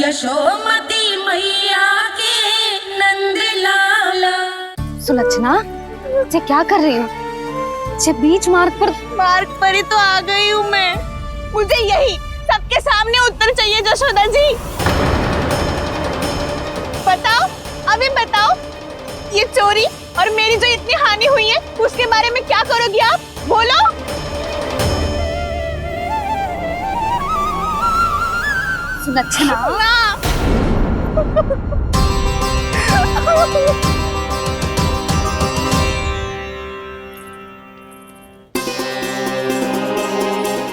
यशोमती मैया के नंद लाला। सुलक्षणा, ये क्या कर रही हो? ये बीच मार्ग पर ही तो आ गई हूँ मैं। मुझे यही सबके सामने उत्तर चाहिए जशोदा जी। बताओ, अभी बताओ, ये चोरी और मेरी जो इतनी हानि हुई है उसके बारे में क्या करोगी आप? बोलो। सुलक्षणा,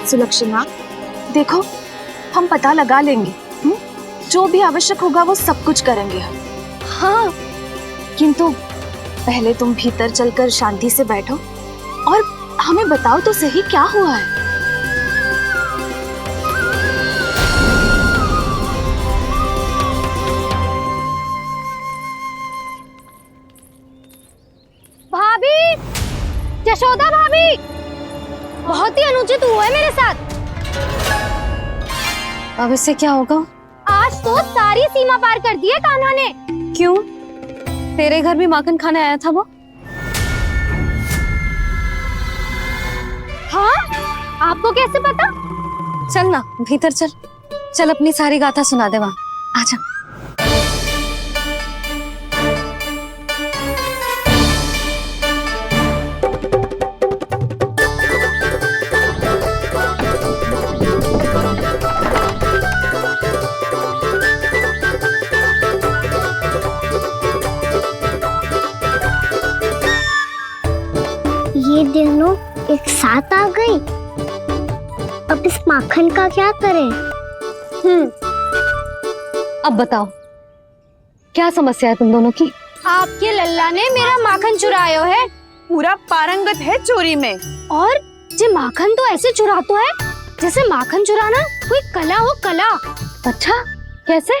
सुलक्षणा, देखो हम पता लगा लेंगे, जो भी आवश्यक होगा वो सब कुछ करेंगे हम। हाँ, किंतु पहले तुम भीतर चलकर शांति से बैठो और हमें बताओ तो सही क्या हुआ है। भाभी, यशोदा भाभी, बहुत ही अनुचित हुआ है मेरे साथ। अब इससे क्या होगा? आज तो सारी सीमा पार कर दी है कान्हा ने। क्यों? तेरे घर भी माखन खाने आया था वो? हाँ? आपको कैसे पता? चल ना भीतर चल, चल अपनी सारी गाथा सुना दे वहां। आजा। ये दोनों एक साथ आ गई। अब इस माखन का क्या करें? अब बताओ, क्या समस्या है तुम दोनों की? आपके लल्ला ने मेरा माखन चुरायो है। पूरा पारंगत है चोरी में। और ये माखन तो ऐसे चुराता है जैसे माखन चुराना कोई कला हो, कला। अच्छा, कैसे?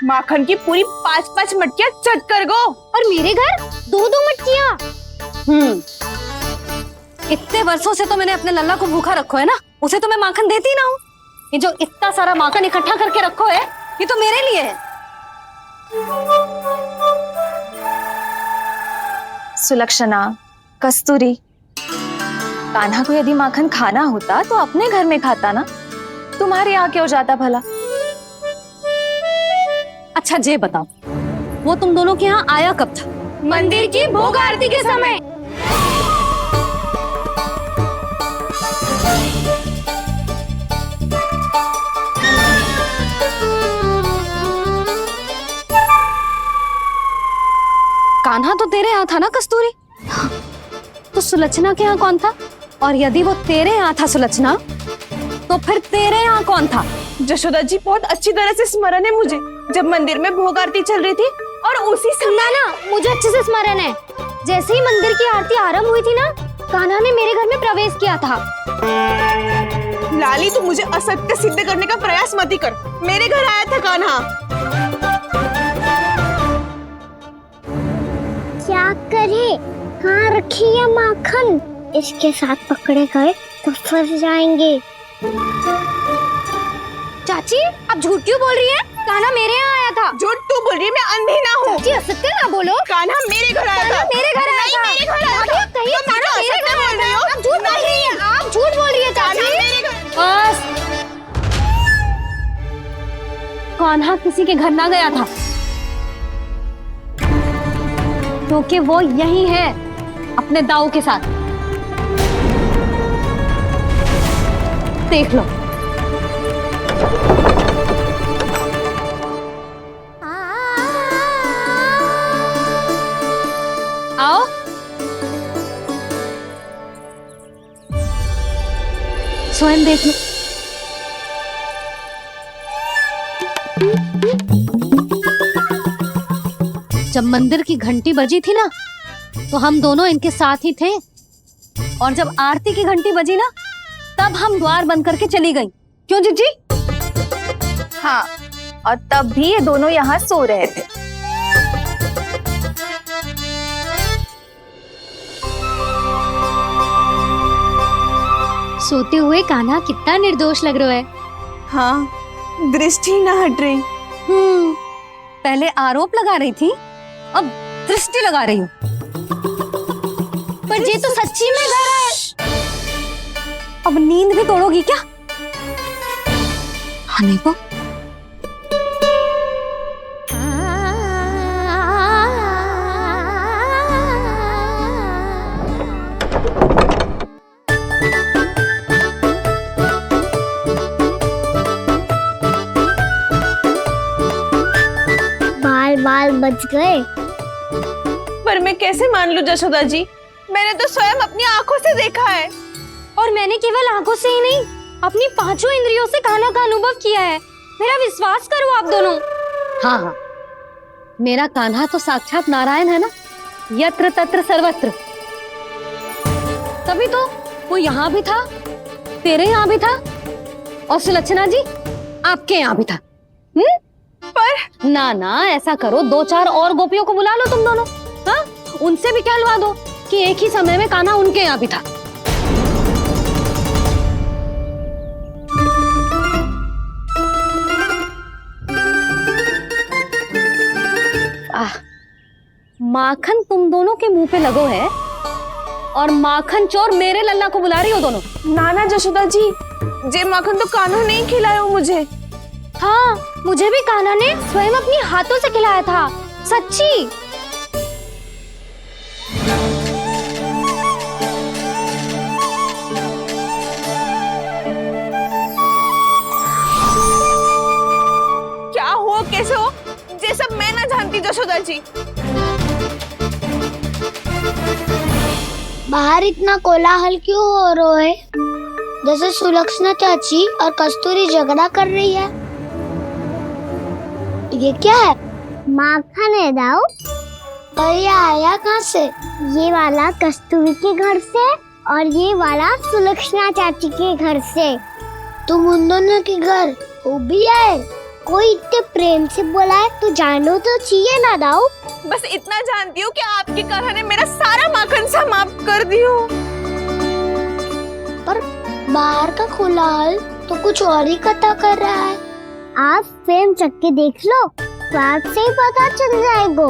माखन की पूरी 5-5 मटकियां चट कर गो। और मेरे घर 2-2 मटकियां। इतने वर्षों से तो मैंने अपने लल्ला को भूखा रखो है ना, उसे तो मैं माखन देती ना हूँ। ये जो इतना सारा माखन इकट्ठा करके रखो है, ये तो मेरे लिए है। सुलक्षणा, कस्तूरी, कान्हा को यदि माखन खाना होता तो अपने घर में खाता ना, तुम्हारे यहाँ क्यों जाता भला? अच्छा ये बताओ, वो तुम दोनों के यहाँ आया कब था? मंदिर की भोग आरती के समय। कान्हा तो तेरे यहाँ था ना कस्तूरी? तो सुलक्षणा के यहाँ कौन था? और यदि वो तेरे यहाँ था सुलक्षणा, तो फिर तेरे यहाँ कौन था? जशोदा जी, बहुत अच्छी तरह से स्मरण है मुझे, जब मंदिर में भोग आरती चल रही थी और उसी समय ना, मुझे अच्छे से स्मरण है। जैसे ही मंदिर की आरती आरंभ हुई थी ना, कान्हा ने मेरे घर में प्रवेश किया था। लाली, तू मुझे असत्य सिद्ध करने का प्रयास मत ही कर। मेरे घर आया था कान्हा। क्या करे? कहाँ रखी है माखन? इसके साथ पकड़े गए तो फंस जाएंगे। चाची, आप झूठ क्यों बोल रही हैं? कान्हा मेरे यहाँ आया था। झूठ तू बोल रही है, मैं अंधी ना हूँ। चाची, असत्य ना बोलो। कान्हा मेरे घर आया था। मेरे घर आया था। मेरे घर आया था। कहिए कान्हा मेरे घर आया था। आप झूठ बोल रही हैं। आप झूठ बोल रही हैं चाची। बस, कान्हा किसी के घर ना गया था, क्योंकि वो यही है अपने दाऊ के साथ। देख लो। आओ। स्वयं देख लो। जब मंदिर की घंटी बजी थी ना, तो हम दोनों इनके साथ ही थे, और जब आरती की घंटी बजी ना, तब हम द्वार बंद करके चली गई। क्यों जीजी? हाँ, और तब भी ये दोनों यहाँ सो रहे थे। सोते हुए कान्हा कितना निर्दोष लग रहा है। हाँ, दृष्टि ना हट रही। पहले आरोप लगा रही थी, अब दृष्टि लगा रही हूँ। पर ये तो सच्ची में घर है। अब नींद भी तोड़ोगी क्या? हनी को बाल बच गए। पर मैं कैसे मान लूं जशोदा जी, मैंने तो स्वयं अपनी आंखों से देखा है। और मैंने केवल आंखों से ही नहीं, अपनी पांचों इंद्रियों से कान्हा का अनुभव किया है। मेरा विश्वास करो आप दोनों। हाँ हाँ, मेरा कान्हा तो साक्षात नारायण है ना, यत्र तत्र सर्वत्र। तभी तो वो यहाँ भी था, तेरे यहाँ भी था, और सुलक्षणा जी आपके यहाँ भी था। पर ना ना, ऐसा करो, 2-4 और गोपियों को बुला लो तुम दोनों। हाँ, उनसे भी कहलवा दो कि एक ही समय में कान्हा उनके यहाँ भी था। माखन तुम दोनों के मुंह पे लगो है, और माखन चोर मेरे लल्ला को बुला रही हो दोनों। नाना जशोदा जी, जे माखन तो कान्हा ने ही खिलाया मुझे। हाँ, मुझे भी कान्हा ने स्वयं अपनी हाथों से खिलाया था, सच्ची। क्या हो कैसे हो, ये सब मैं ना जानती जशोदा जी। बाहर इतना कोलाहल क्यों हो रहा है? जैसे सुलक्षणा चाची और कस्तूरी झगड़ा कर रही है। ये क्या है? माखन है दाऊ। और ये आया कहाँ से? ये वाला कस्तूरी के घर से और ये वाला सुलक्षणा चाची के घर से। तुम उन दोनों के घर वो भी आए? कोई इतने प्रेम से बोला है तो जानो तो चाहिए ना दाऊ। बस इतना जानती हूँ कि आपकी कान्हा ने मेरा सारा माखन समाप्त कर दियो। पर बाहर का कोलाहल तो कुछ और ही कथा कर रहा है। आप फिल्म चख के देख लो तो आपसे ही पता चल जाएगा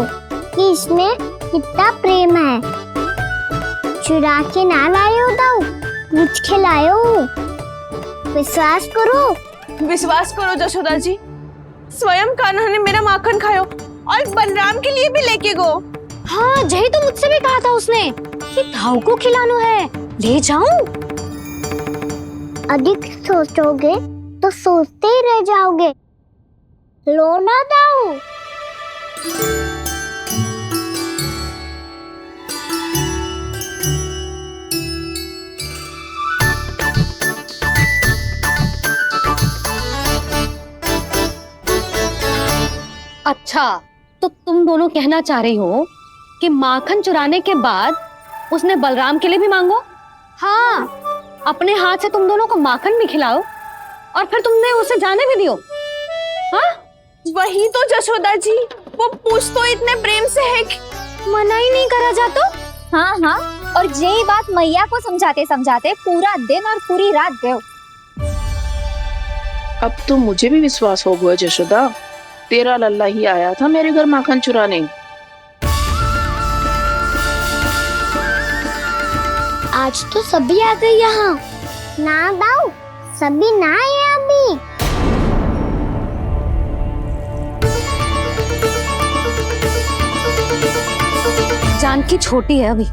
कि इसमें कितना प्रेम है। चुरा के ना लाए हो दाऊ, मुझ खिलाए हो। विश्वास करो जशोदा जी, स्वयं कान्हा ने मेरा माखन खायो और बलराम के लिए भी लेके गो। हाँ, यही तो मुझसे भी कहा था उसने कि दाऊ को खिलाना है, ले जाऊं। अधिक सोचोगे तो सोचते ही रह जाओगे। लो ना दाऊ। अच्छा, तो तुम दोनों कहना चाह रही हो कि माखन चुराने के बाद उसने बलराम के लिए भी मांगो? हाँ, अपने हाथ से तुम दोनों को माखन भी खिलाओ और फिर तुमने उसे जाने भी दियो। हाँ, वही तो जशोदा जी, वो पूछ तो इतने प्रेम से है कि मना ही नहीं करा जाता। हाँ हाँ, और यही बात मैया को समझाते समझाते पूरा दिन और पूरी रात गए। अब तो मुझे भी विश्वास हो गया जशोदा, तेरा लल्ला ही आया था मेरे घर माखन चुराने। आज तो सभी आ गए यहाँ। ना दाऊ, सभी ना आए अभी। जानकी छोटी है अभी,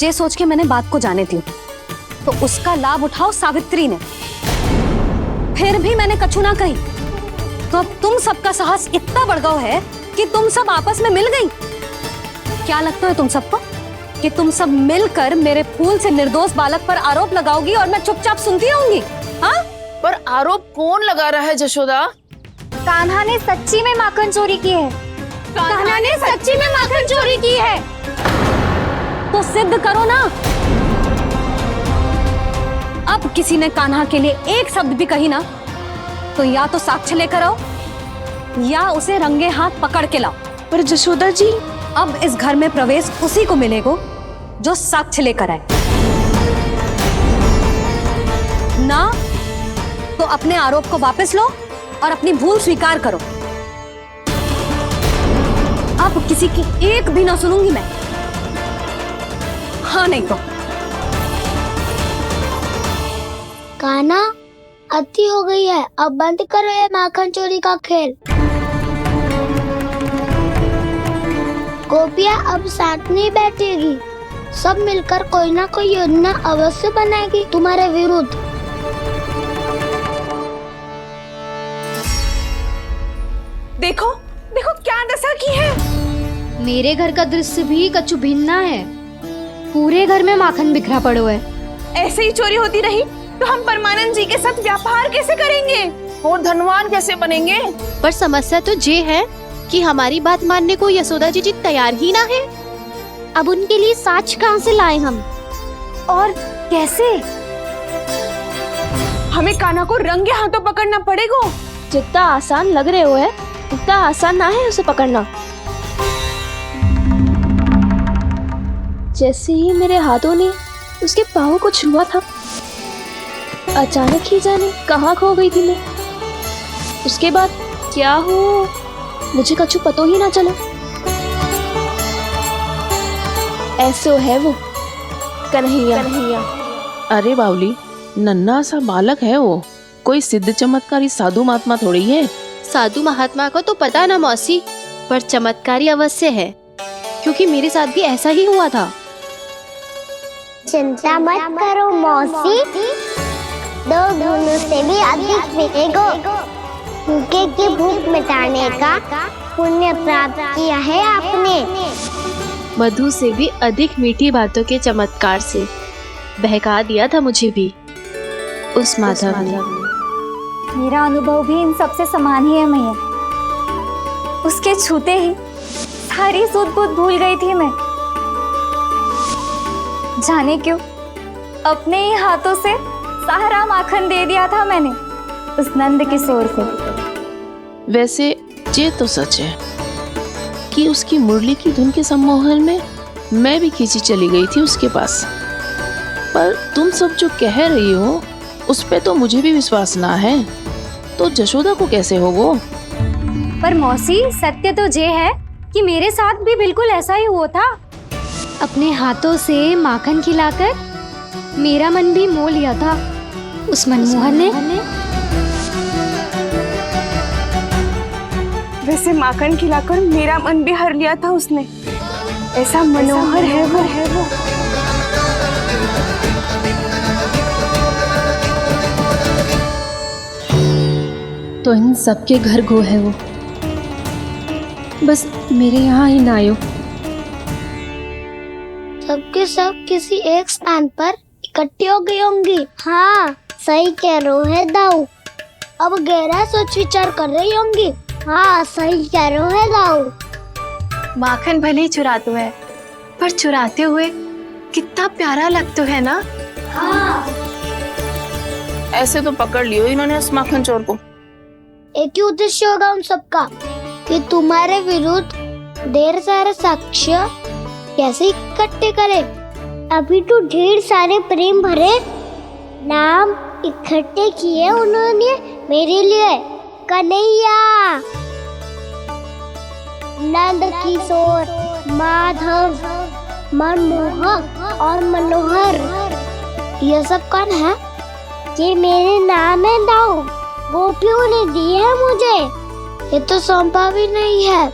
ये सोच के मैंने बात को जाने दी, तो उसका लाभ उठाओ सावित्री ने। फिर भी मैंने कछु ना कही, तो अब तुम सबका साहस इतना बढ़ गया है कि तुम सब आपस में मिल गई। क्या लगता है तुम सबको कि तुम सब मिलकर मेरे फूल से निर्दोष बालक पर आरोप लगाओगी और मैं चुपचाप सुनती रहूंगी? हाँ? पर आरोप कौन लगा रहा है जशोदा? कान्हा ने सच्ची में माखन चोरी की है। कान्हा ने सच्ची में माखन चोरी की है, तो सिद्ध करो ना। अब किसी ने कान्हा के लिए एक शब्द भी कही ना, तो या तो साक्ष्य लेकर आओ या उसे रंगे हाथ पकड़ के लाओ। पर जशोदा जी, अब इस घर में प्रवेश उसी को मिलेगा जो साक्ष्य लेकर आए। ना तो अपने आरोप को वापस लो और अपनी भूल स्वीकार करो। अब किसी की एक भी ना सुनूंगी मैं। हाँ नहीं तो कान्हा, अति हो गई है, अब बंद करो ये माखन चोरी का खेल। गोपिया अब साथ नहीं बैठेगी, सब मिलकर कोई ना कोई योजना अवश्य बनाएगी तुम्हारे विरुद्ध। देखो देखो क्या दशा की है। मेरे घर का दृश्य भी कछु भिन्न है। पूरे घर में माखन बिखरा पड़ो है। ऐसे ही चोरी होती रही तो हम परमानंद जी के साथ व्यापार कैसे करेंगे और धनवान कैसे बनेंगे? पर समस्या तो ये है कि हमारी बात मानने को यशोदा जी तैयार ही ना है। अब उनके लिए साक्ष्य कहाँ से लाएं हम? और कैसे? हमें कान्हा को रंगे हाथों पकड़ना पड़ेगा। जितना आसान लग रहे हो है उतना आसान ना है उसे पकड़ना। जैसे ही मेरे हाथों ने उसके पाँव को छुआ था, अचानक ही जाने कहाँ खो गई थी मैं। उसके बाद क्या हो मुझे कछु पतो ही ना चला। ऐसो है वो कन्हैया। अरे बावली, नन्हा सा बालक है वो, कोई सिद्ध चमत्कारी साधु महात्मा थोड़ी है। साधु महात्मा को तो पता ना मौसी, पर चमत्कारी अवश्य है, क्योंकि मेरे साथ भी ऐसा ही हुआ था। चिंता मत करो मौसी, 2 गुणों से भी अधिक मिलेगा। भूखे की भूख मिटाने का पुण्य प्राप्त किया है आपने। मधु से भी अधिक मीठी बातों के चमत्कार से बहका दिया था मुझे भी उस माधव ने। मेरा अनुभव भी इन सबसे समान ही है मैया। उसके छूते ही सारी सूध बूध भूल गई थी मैं। जाने क्यों अपने ही हाथों से सारा माखन दे दिया था मैंने उस नंद किशोर को। वैसे ये तो सच है कि उसकी मुरली की धुन के सम्मोहन में मैं भी खींची चली गई थी उसके पास। पर तुम सब जो कह रही हो उस पे तो मुझे भी विश्वास ना है, तो जशोदा को कैसे होगो? पर मौसी, सत्य तो ये है कि मेरे साथ भी बिल्कुल ऐसा ही हुआ था। अपने हाथों से माखन खिलाकर मेरा मन भी मोह लिया था उस मनमोहन ने। वैसे माखन खिलाकर मेरा मन भी हर लिया था उसने। ऐसा मनोहर है वो। तो इन सबके घर गो है वो, बस मेरे यहाँ ही ना आयो। सबके सब किसी एक स्थान पर इकट्ठी हो गई होंगी। हाँ, सही कह रहे है दाऊ। अब गहरा सोच विचार कर रही होंगी। हाँ, सही कह रहे है दाऊ। माखन भले ही चुराते है, पर चुराते हुए कितना प्यारा लगता है ना। ऐसे तो पकड़ लियो इन्होंने उस माखन चोर को। एक ही उद्देश्य होगा उन सबका कि तुम्हारे विरुद्ध ढेर सारे साक्ष्य कैसे इकट्ठे करें। अभी तो ढेर सारे प्रेम भरे नाम इकट्ठे किए उन्होंने मेरे लिए। कन्हैया, नंद किशोर, माधव, मनमोहक और मनोहर, ये सब कौन है? ये मेरे नाम है दाऊ। गोपियों ने दी है मुझे, ये तो सौंपा भी नहीं है।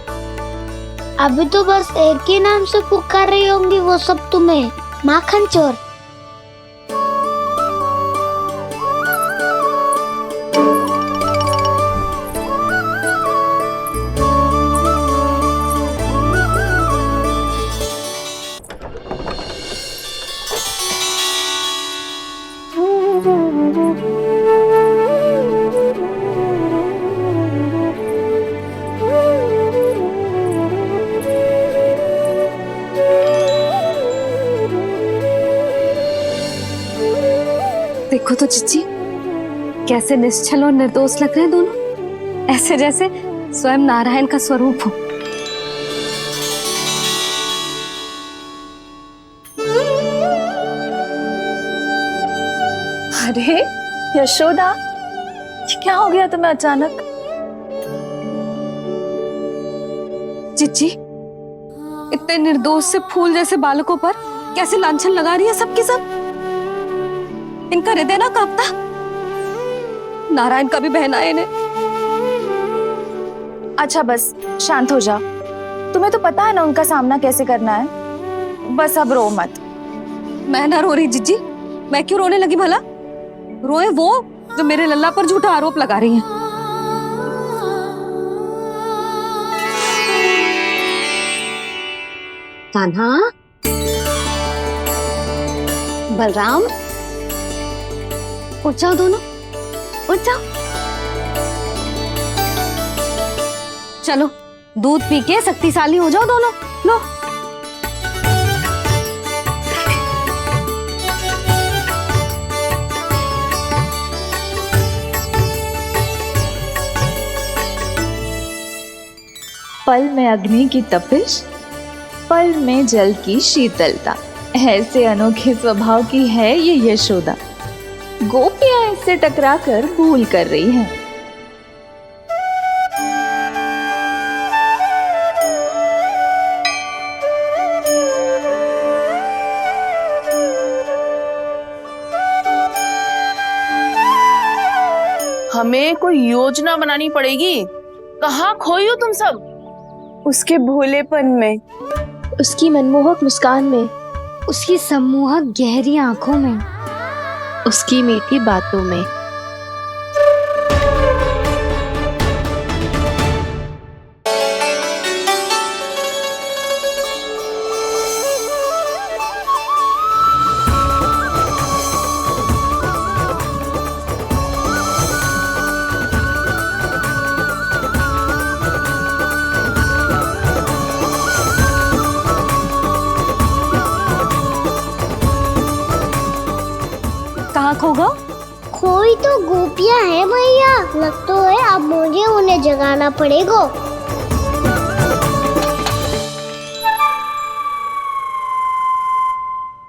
अभी तो बस एक ही नाम से पुकार रही होंगी वो सब तुम्हें, माखन चोर। देखो तो चिच्ची, कैसे निश्चल और निर्दोष लग रहे हैं दोनों, ऐसे जैसे स्वयं नारायण का स्वरूप हो। अरे यशोदा, ये क्या हो गया तुम्हें अचानक? चिच्ची इतने निर्दोष से फूल जैसे बालकों पर कैसे लांछन लगा रही है सबके सब। इनका हृदय ना कांपता। नारायण का भी बहना है इन्हें। अच्छा बस शांत हो जा, तुम्हें तो पता है ना उनका सामना कैसे करना है। बस अब रो मत। मैं ना रो रही जिज्जी, मैं क्यों रोने लगी भला? रोए वो जो मेरे लल्ला पर झूठा आरोप लगा रही हैं। कान्हा, बलराम, उठ जाओ दोनों, उठ जाओ। चलो दूध पी के शक्तिशाली हो जाओ दोनों। लो पल में अग्नि की तपिश, पल में जल की शीतलता, ऐसे अनोखे स्वभाव की है ये यशोदा। गोपियां इससे टकराकर भूल कर रही हैं। हमें कोई योजना बनानी पड़ेगी। कहाँ खोई हो तुम सब? उसके भोलेपन में, उसकी मनमोहक मुस्कान में, उसकी सम्मोहक गहरी आंखों में, उसकी मीठी बातों में। कहाँ खो गो? कोई तो गोपियां है भैया, लगता है अब मुझे उन्हें जगाना पड़ेगा।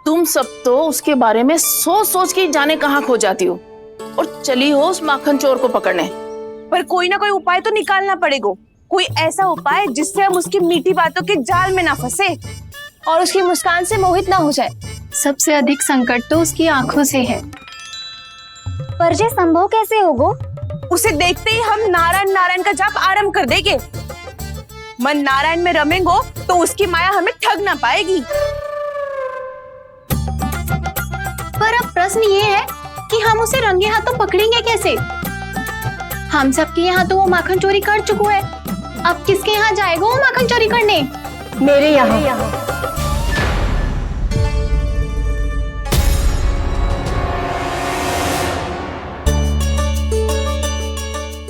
तुम सब तो उसके बारे में सोच सोच के जाने कहाँ खो जाती हो और चली हो उस माखन चोर को पकड़ने। पर कोई ना कोई उपाय तो निकालना पड़ेगा। कोई ऐसा उपाय जिससे हम उसकी मीठी बातों के जाल में ना फंसे और उसकी मुस्कान से मोहित ना हो जाए। सबसे अधिक संकट तो उसकी आंखों से है। पर ये संभव कैसे होगा? उसे देखते ही हम नारायण नारायण का जाप आरंभ कर देंगे। मन नारायण में रमेंगो तो उसकी माया हमें ठग ना पाएगी। पर अब प्रश्न ये है कि हम उसे रंगे हाथों पकड़ेंगे कैसे? हम सबके यहाँ तो वो माखन चोरी कर चुका है। अब किसके यहाँ जाएगा वो माखन चोरी करने? मेरे यहाँ।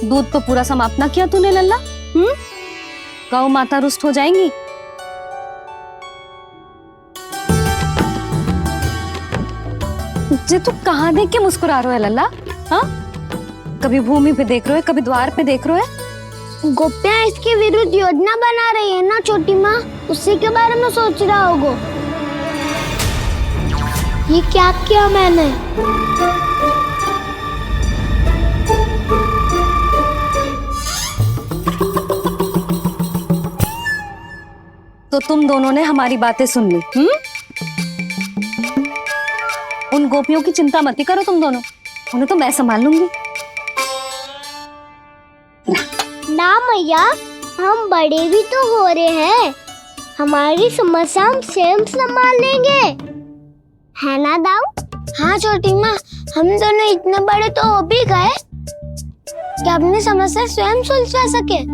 दूध तो पूरा समाप्त ना किया तूने लल्ला। गौ माता रुष्ट हो जाएंगी। जे तू कहाँ देख के मुस्कुरा रहे हो लल्ला? हाँ, कभी भूमि पे देख रहे हो, कभी द्वार पे देख रहे हो। गोपियां इसके विरुद्ध योजना बना रही है ना छोटी माँ, उसी के बारे में सोच रहा होगा। ये क्या किया मैंने? तो तुम दोनों ने हमारी बातें सुन ली। उन गोपियों की चिंता मत करो तुम दोनों, उन्हें तो मैं संभाल लूंगी। ना मैया, हम बड़े भी तो हो रहे हैं, हमारी समस्या हम स्वयं संभाल लेंगे, है ना दाऊ? हाँ छोटी माँ, हम दोनों इतने बड़े तो हो भी गए कि अपनी समस्या स्वयं सुलझा सके।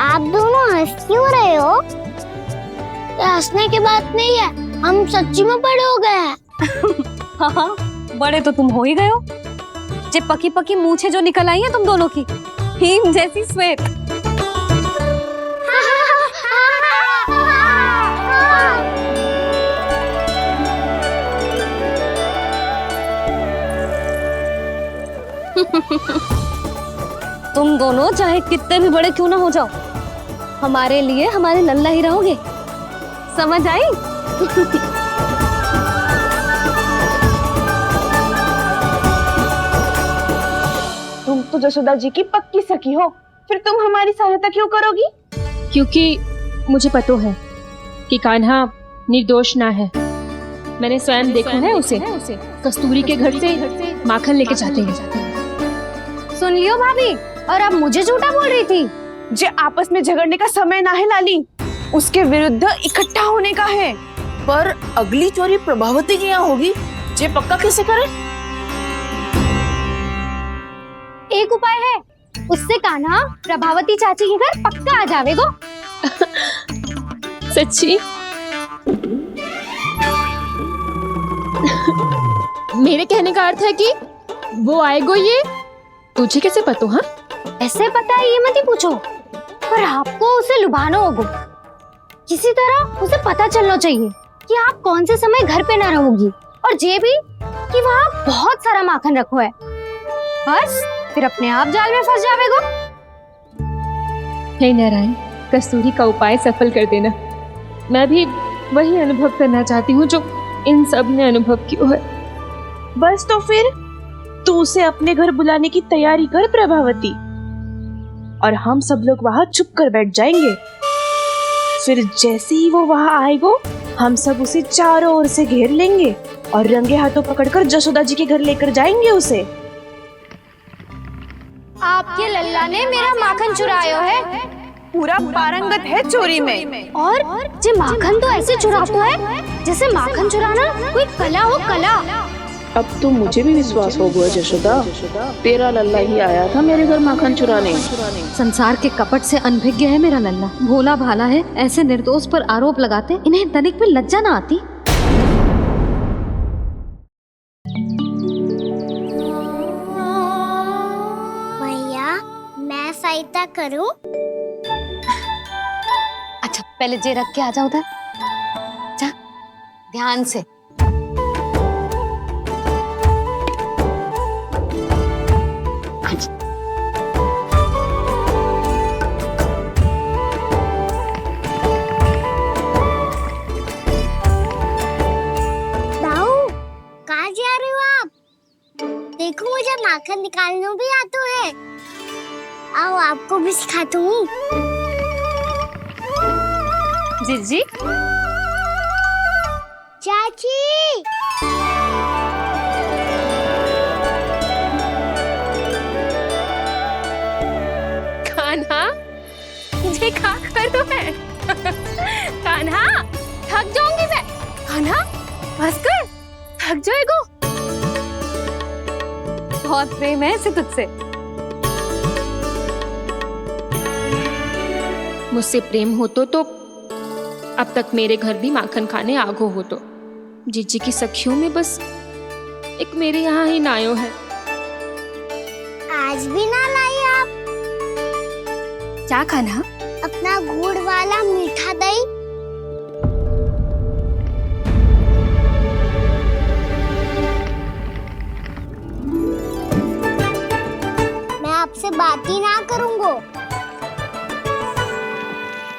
आप दोनों हंस क्यों रहे हो? ये हंसने की बात नहीं है, हम सच्ची में बड़े हो गए हैं। हाँ, बड़े तो तुम हो ही गए हो। जे पकी पकी मूछें जो निकल आई हैं तुम दोनों की, हिम जैसी श्वेत। तुम दोनों चाहे कितने भी बड़े क्यों ना हो जाओ, हमारे लिए हमारे लल्ला ही रहोगे। समझ आई? तुम तो तो जसोदा जी की पक्की सखी हो, फिर तुम हमारी सहायता क्यों करोगी? क्योंकि मुझे पता है कि कान्हा निर्दोष ना है। मैंने स्वयं देखा है उसे कस्तूरी के घर से माखन लेके जाते हैं। सुन लियो भाभी, और अब मुझे झूठा बोल रही थी। जे आपस में झगड़ने का समय ना है लाली, उसके विरुद्ध इकट्ठा होने का है। पर अगली चोरी प्रभावती की यहाँ होगी, जे पक्का कैसे करे? एक उपाय है, उससे कान्हा प्रभावती चाची के घर पक्का आ जावेगो। सच्ची? मेरे कहने का अर्थ है कि वो आएगो। ये तुझे कैसे पता? हाँ, ऐसे पता है ये मत ही पूछो, पर आपको उसे लुभाना होगा। किसी तरह उसे पता चलना चाहिए कि आप कौन से समय घर पे ना रहोगी, और ये भी कि वहाँ बहुत सारा माखन रखो है। बस फिर अपने आप जाल में फंस जावेगो। हे नारायण, कस्तूरी का उपाय सफल कर देना। मैं भी वही अनुभव करना चाहती हूँ जो इन सब ने अनुभव किया है। बस तो फिर तू उसे अपने घर बुलाने की तैयारी कर प्रभावती, और हम सब लोग वहाँ चुप कर बैठ जाएंगे। फिर जैसे ही वो वहाँ आएगो, हम सब उसे चारों ओर से घेर लेंगे और रंगे हाथों पकड़कर जसोदा जी के घर लेकर जाएंगे उसे। आपके लल्ला ने मेरा माखन चुरायो है, पूरा पारंगत है चोरी में। और जे माखन तो ऐसे चुराता है जैसे माखन चुराना कोई कला हो, कला। अब तो मुझे भी विश्वास हो गया जशोदा, तेरा लल्ला ही आया था मेरे घर माखन चुराने। संसार के कपट से अनभिज्ञ है मेरा लल्ला, भोला भाला है। ऐसे निर्दोष पर आरोप लगाते इन्हें तनिक भी लज्जा ना आती। भैया मैं सहायता करूं? अच्छा पहले जे रख के आ जाओ उधर, जा ध्यान से। देखो मुझे माखन निकालना भी आता है। आओ आपको भी सिखाता हूँ। जीजी, चाची, कान्हा ये क्या कर रहे है? कान्हा थक जाऊंगी मैं। कान्हा बस कर, थक जाएगो। बहुत प्रेम है इसे तुझसे। मुझसे प्रेम होतो तो अब तक मेरे घर भी माखन खाने आगो होतो। जीजी की सखियों में बस एक मेरे यहाँ ही नायो है। आज भी ना लाई आप? क्या खाना? अपना गुड़ वाला मीठा दही। मैं आपसे बात ही ना करूंगा।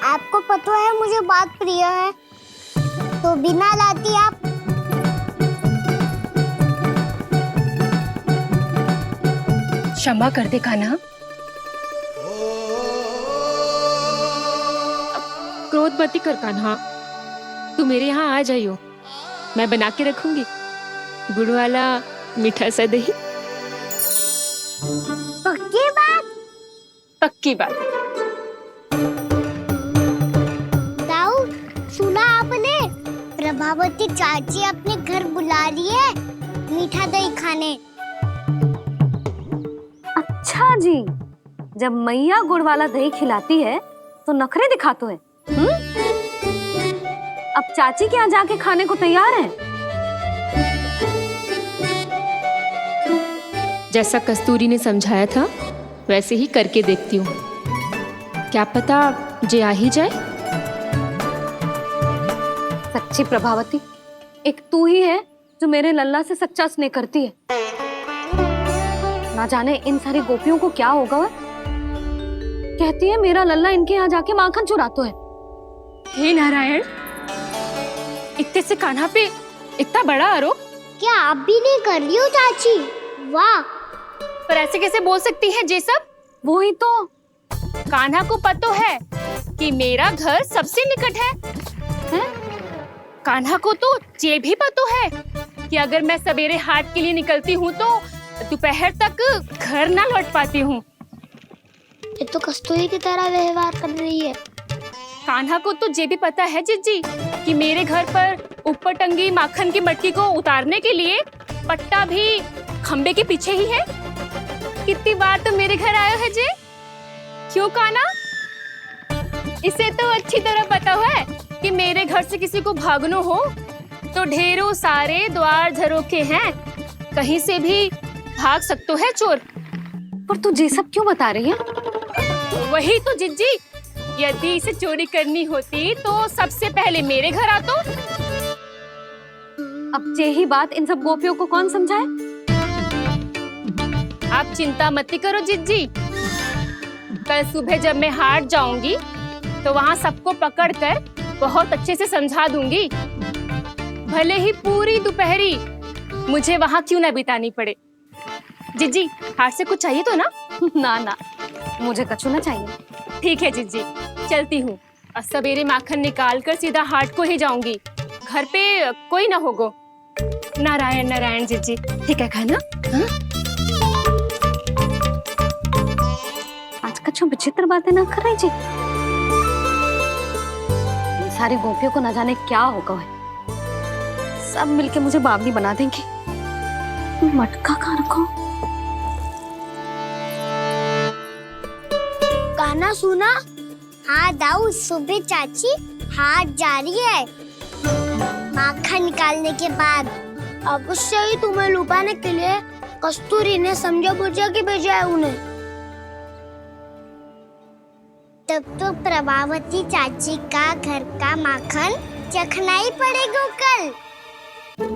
आपको पता है मुझे बात प्रिय है, तो बिना लाती आप। क्षमा कर दे कान्हा। क्रोध मत कर कान्हा, तू मेरे यहाँ आ जाइयो, मैं बना के रखूंगी गुड़ वाला मीठा सा दही। पक्की बात? पक्की बात। दाऊ, सुना आपने? प्रभावती चाची अपने घर बुला रही है मीठा दही खाने। अच्छा जी, जब मैया गुड़ वाला दही खिलाती है तो नखरे दिखाते हैं। अब चाची के यहाँ जाके खाने को तैयार है। जैसा कस्तूरी ने समझाया था वैसे ही करके देखती हूँ, क्या पता जे आ ही जाए। सच्ची प्रभावती, एक तू ही है जो मेरे लल्ला से सच्चा स्नेह करती है। ना जाने इन सारी गोपियों को क्या होगा। वह कहती है मेरा लल्ला इनके यहाँ जाके माखन चुराता है। हे नारायण, इतने से कान्हा पे इतना बड़ा आरोप। क्या आप भी नहीं कर रही हो चाची? वाह, पर ऐसे कैसे बोल सकती है ये सब? वो ही तो। कान्हा को पता है कि मेरा घर सबसे निकट है, हैं? कान्हा को तो ये भी पता है कि अगर मैं सवेरे हाट के लिए निकलती हूँ तो दोपहर तक घर ना लौट पाती हूँ। ये तो कस्तूरी की तरह व्यवहार कर रही है। कान्हा को तो ये भी पता है जिज्जी कि मेरे घर पर ऊपर टंगी माखन की मटकी को उतारने के लिए पट्टा भी खंबे के पीछे ही है। कितनी बार तो मेरे घर आयो है जे। क्यों कान्हा? इसे तो अच्छी तरह पता है कि मेरे घर से किसी को भागना हो तो ढेरों सारे द्वार झरोखे हैं, कहीं से भी भाग सकते है चोर। पर तू ये सब क्यों बता रही है? वही तो जिज्जी, यदि इसे चोरी करनी होती तो सबसे पहले मेरे घर आतो। अब यही बात इन सब गोपियों को कौन समझाए? आप चिंता मत करो जिज्जी, कल सुबह जब मैं हाट जाऊंगी तो वहाँ सबको पकड़कर बहुत अच्छे से समझा दूंगी, भले ही पूरी दोपहरी मुझे वहाँ क्यों ना बितानी पड़े। जिज्जी, हाट से कुछ चाहिए तो ना? ना ना, मुझे कछु ना चाहिए। ठीक है जिज्जी, चलती हूँ। और सवेरे माखन निकाल कर सीधा हाट को ही जाऊंगी, घर पे कोई ना होगो। नारायण नारायण जिज्जी, ठीक है खाना? हाँ? आज कछु विचित्र बातें ना कर रही जी। इन सारी गोपियों को न जाने क्या होगा है, सब मिलके मुझे बावली बना देंगे। मटका कहाँ रखो? गाना सुना? हाँ दाऊ, सुबह चाची हाट जा रही है। माखन निकालने के बाद अवश्य ही तुम्हें लुभाने के लिए कस्तूरी ने समझा बुझा के भेजा है उन्हें। तब तो प्रभावती चाची का घर का माखन चखना ही पड़ेगा कल।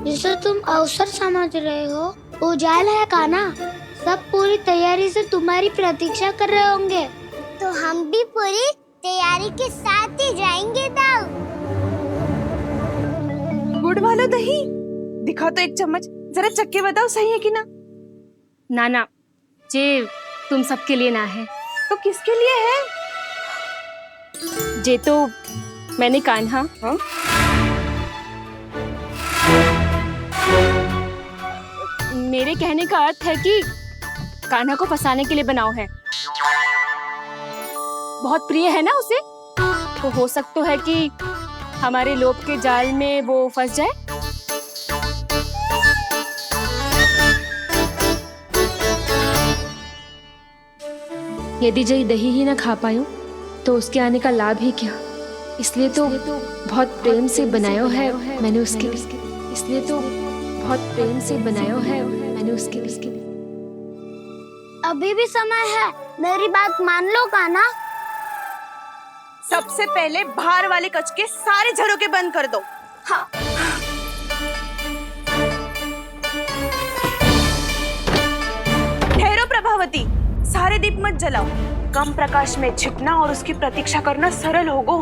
जिसे तुम अवसर समझ रहे हो, उजाल है कान्हा। सब पूरी तैयारी से तुम्हारी प्रतीक्षा कर रहे होंगे। तो हम भी पूरी तैयारी के साथ ही जाएंगे दाऊ। गुड़ वाला दही दिखाओ तो एक चम्मच, जरा चक्के बताओ सही है कि ना। ना, ये तुम सबके लिए ना है। तो किसके लिए है? ये तो मैंने कान्हा, हाँ? मेरे कहने का अर्थ है कि कान्हा को फंसाने के लिए बनाओ है। बहुत प्रिय है ना उसे, तो हो सकता है कि हमारे लोभ के जाल में वो फंस जाए। यदि जय दही ही ना खा पायो तो उसके आने का लाभ ही क्या। इसलिए तो बहुत प्रेम से बनायो है मैंने उसके लिए। इसलिए तो बहुत प्रेम से बनायो है मैंने उसके लिए। अभी भी समय है, मेरी बात मान लो कान्हा। सबसे पहले बाहर वाले कच के सारे झरोके बंद कर दो। हाँ। ठहरो प्रभावती, सारे दीप मत जलाओ। कम प्रकाश में छिपना और उसकी प्रतीक्षा करना सरल होगो।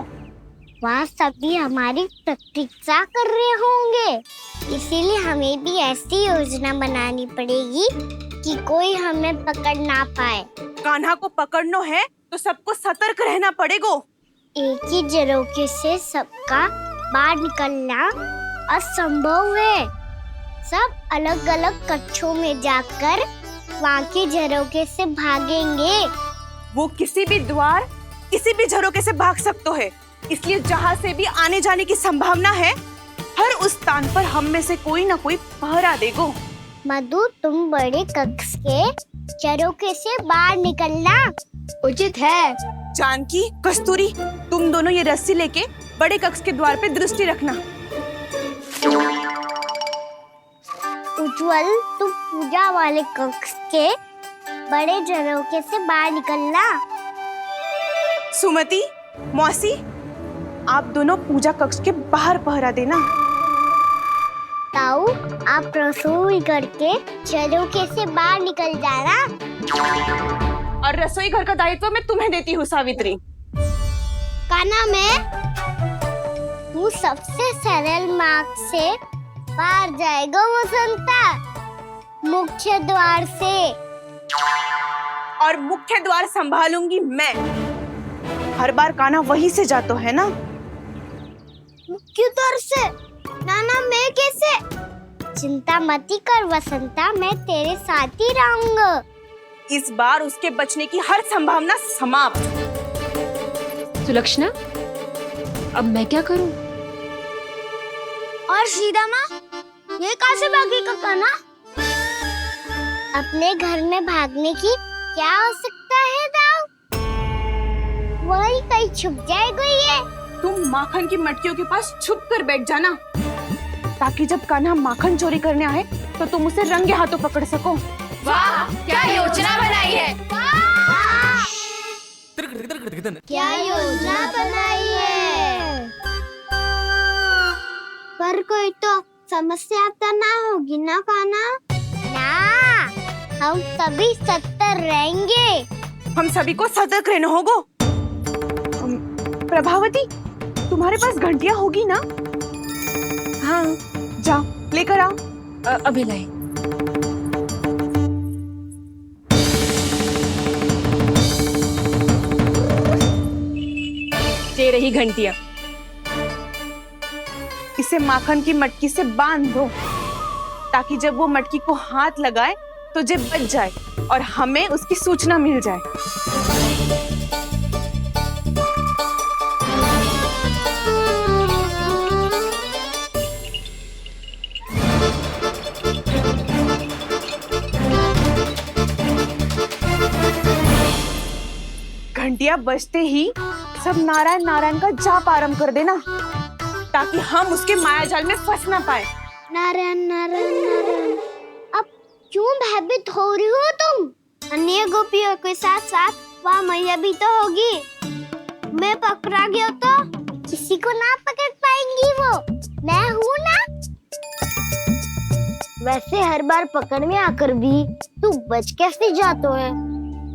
वहाँ सभी हमारी प्रतीक्षा कर रहे होंगे, इसीलिए हमें भी ऐसी योजना बनानी पड़ेगी कि कोई हमें पकड़ ना पाए। कान्हा को पकड़ना है तो सबको सतर्क रहना पड़ेगा। एक ही झरोखे से सबका बाहर निकलना असंभव है। सब अलग अलग कक्षों में जाकर वहाँ के झरोखे से भागेंगे। वो किसी भी द्वार, किसी भी झरोखे से भाग सकते है, इसलिए जहाँ से भी आने जाने की संभावना है, हर उस स्थान पर हम में से कोई ना कोई पहरा देगो। मधु, तुम बड़े कक्ष के झरोखे से बाहर निकलना उचित है। जानकी, कस्तूरी, तुम दोनों ये रस्सी लेके बड़े कक्ष के द्वार पे दृष्टि रखना। उज्जवल, तुम पूजा वाले कक्ष के बड़े झरोखे से बाहर निकलना। सुमति, मौसी, आप दोनों पूजा कक्ष के बाहर पहरा देना। ताऊ, आप रसोई करके झरोखे से बाहर निकल जाना। और रसोई घर का दायित्व मैं तुम्हें देती हूँ सावित्री। कान्हा, मैं तू सबसे सरल मार्ग से बाहर जाएगा वो संता, मुख्य द्वार से। और मुख्य द्वार संभालूंगी मैं। हर बार कान्हा वहीं से जाता है ना। मुख्य द्वार से? नाना मैं कैसे? चिंता मत कर वसंता, मैं तेरे साथ ही रहूंगा। इस बार उसके बचने की हर संभावना समाप्त। सुलक्षणा, अब मैं क्या करूं? और सीधा माँ, ये कहाँ से भागेगा कान्हा? अपने घर में भागने की क्या हो सकता है दाऊ? वही कहीं छुप जाएगा ये। तुम माखन की मटकियों के पास छुप कर बैठ जाना, ताकि जब कान्हा माखन चोरी करने आए तो तुम उसे रंगे हाथों पकड़ सको। वाह, क्या योजना बनाई है। क्या योजना बनाई है? पर कोई तो समस्या तो ना होगी ना कान्हा? ना, हम सभी सतर्क रहेंगे। हम सभी को सतर्क रहना होगा। प्रभावती, तुम्हारे पास घंटियां होगी ना? हाँ, जाओ लेकर आओ। अभी लाई। ये रही घंटियां। इसे माखन की मटकी से बांध दो, ताकि जब वो मटकी को हाथ लगाए तो जे बच जाए और हमें उसकी सूचना मिल जाए। घंटियां बजते ही सब नारायण नारायण का जाप आरंभ कर देना, ताकि हम उसके मायाजाल में फंस ना पाए। नारायण नारायण नारायण। अब क्यों भयभीत हो रही हो तुम? अन्य गोपियों के साथ साथ वहाँ मैया भी तो होगी। मैं पकड़ा गया तो किसी को ना पकड़ पाएंगी वो। मैं हूँ ना। वैसे हर बार पकड़ में आकर भी तू बच कैसे जाता है?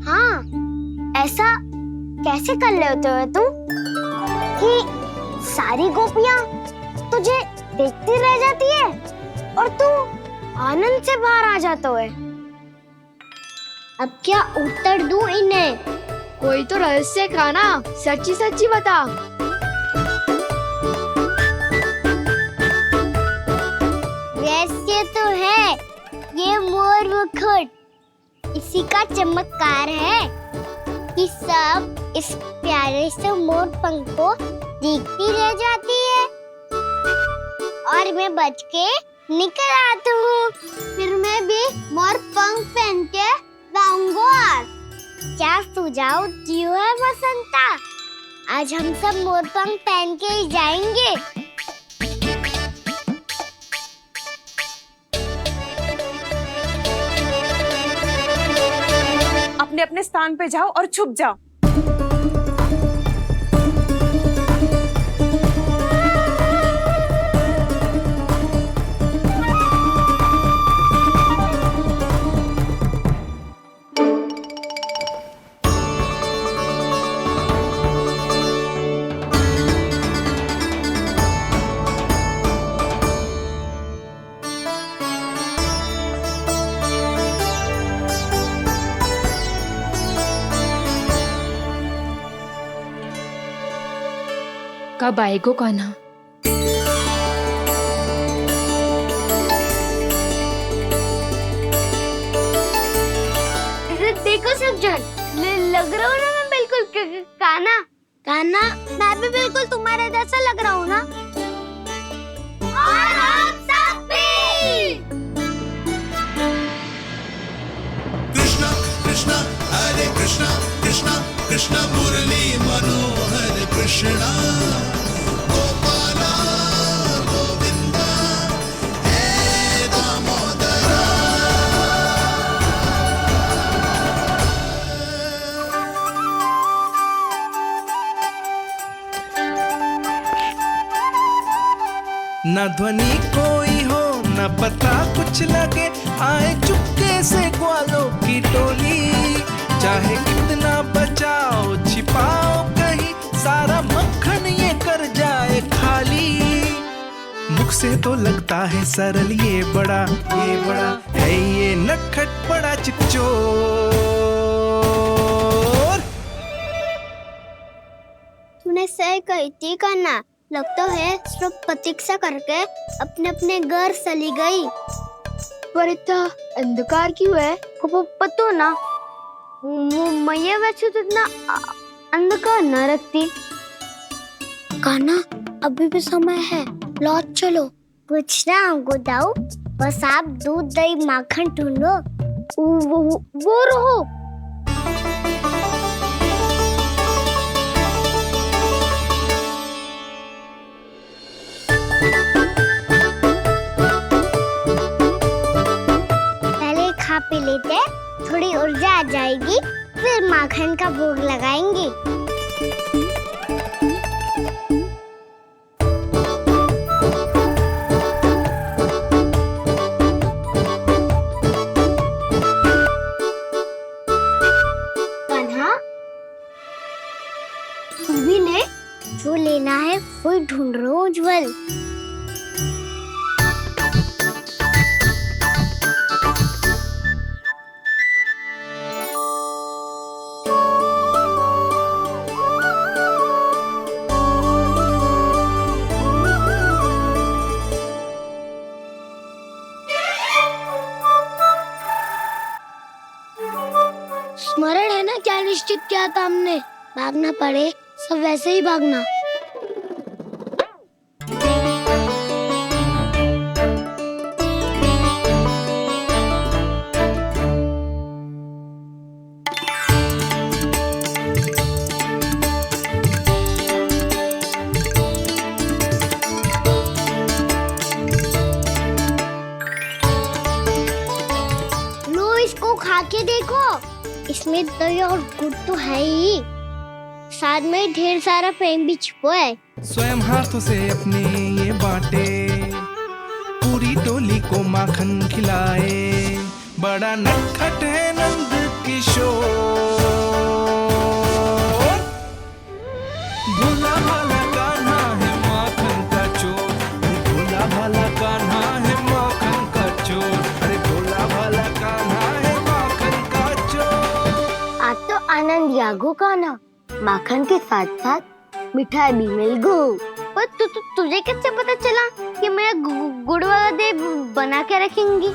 हाँ, ऐसा कैसे कर लेते हो तुम कि सारी गोपियाँ तुझे देखती रह जाती है और तू आनंद से बाहर आ जाता है? अब क्या उत्तर दूं इन्हें? कोई तो रहस्य कान्हा, सच्ची सच्ची बता। रहस्य तो है, ये मोर मुकुट इसी का चमत्कार है कि सब इस प्यारे से मोर पंख को देखती रह जाती है और मैं बच के निकल आती हूँ। फिर मैं भी मोर पंख पहन के गाऊंगा। क्या सुझाव दियो है वसंता? आज हम सब मोर पंख पहन के ही जाएंगे। अपने अपने स्थान पे जाओ और छुप जाओ। कब आएगो कान्हा? देखो सब जन, लग रहा हूँ ना मैं बिल्कुल कान्हा। कान्हा, मैं भी बिल्कुल तुम्हारे जैसा लग रहा हूँ ना? और हम सब भी। कृष्णा कृष्णा हरे कृष्णा कृष्णा कृष्णा मुरली मनोहर कृष्णा गोपाला गोविंदा हे दामोदरा। न ध्वनि कोई हो न पता कुछ लगे, आए चुपके से ग्वालों की टोली। चाहे कितना बचाओ छिपाओ कहीं, सारा मक्खन ये कर जाए खाली। मुख से तो लगता है सरल, ये बड़ा है ये नटखट बड़ा चिकचोर। सही कही थी कान्हा, लगता है सब प्रतीक्षा करके अपने अपने घर चली गई। पर इतना अंधकार क्यों है? को पतो ना, मैं वैसे तो इतना अंधकार न रखती। कान्हा अभी भी समय है, लौट चलो। कुछ ना हमको दाऊ, बस आप दूध दही माखन ढूंढो। वो रहो। पहले खा पी लेते, थोड़ी ऊर्जा आ जाएगी, फिर माखन का भोग लगाएंगे। जो लेना है वो ढूंढ रहा हूँ उज्जवल। स्मरण है ना क्या निश्चित किया था हमने? भागना पड़े सब वैसे ही भागना। लो इसको खा के देखो, इसमें दही और गुड़ तो है ही, साथ में ढेर सारा प्रेम भी छुपा है। स्वयं हाथों से अपने ये बांटे, पूरी टोली को माखन खिलाए, बड़ा नटखट है नंद किशोर। भोला भाला कान्हा है माखन का चोर, अरे भोला भाला कान्हा है माखन का चोर, अरे भोला भाला कान्हा है माखन का चोर। आज तो आनंद यागो कान्हा, माखन के साथ साथ मिठाई भी मिल गई। पर तुझे कैसे पता चला कि मैं गुड़ वाला देव बना के रखेंगी?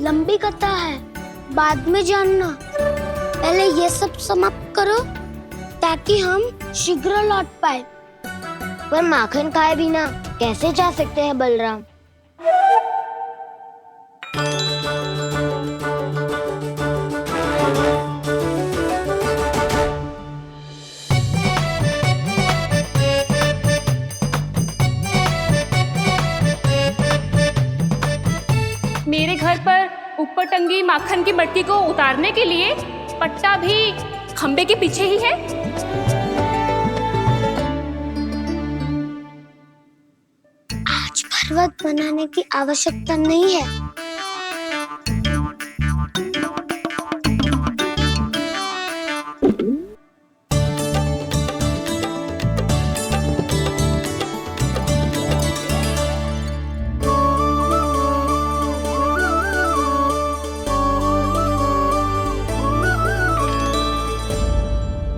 लंबी कथा है, बाद में जानना। पहले ये सब समाप्त करो ताकि हम शीघ्र लौट पाए। पर माखन खाए बिना कैसे जा सकते हैं बलराम? मेरे घर पर ऊपर टंगी माखन की मटकी को उतारने के लिए पट्टा भी खंबे के पीछे ही है। आज पर्वत बनाने की आवश्यकता नहीं है।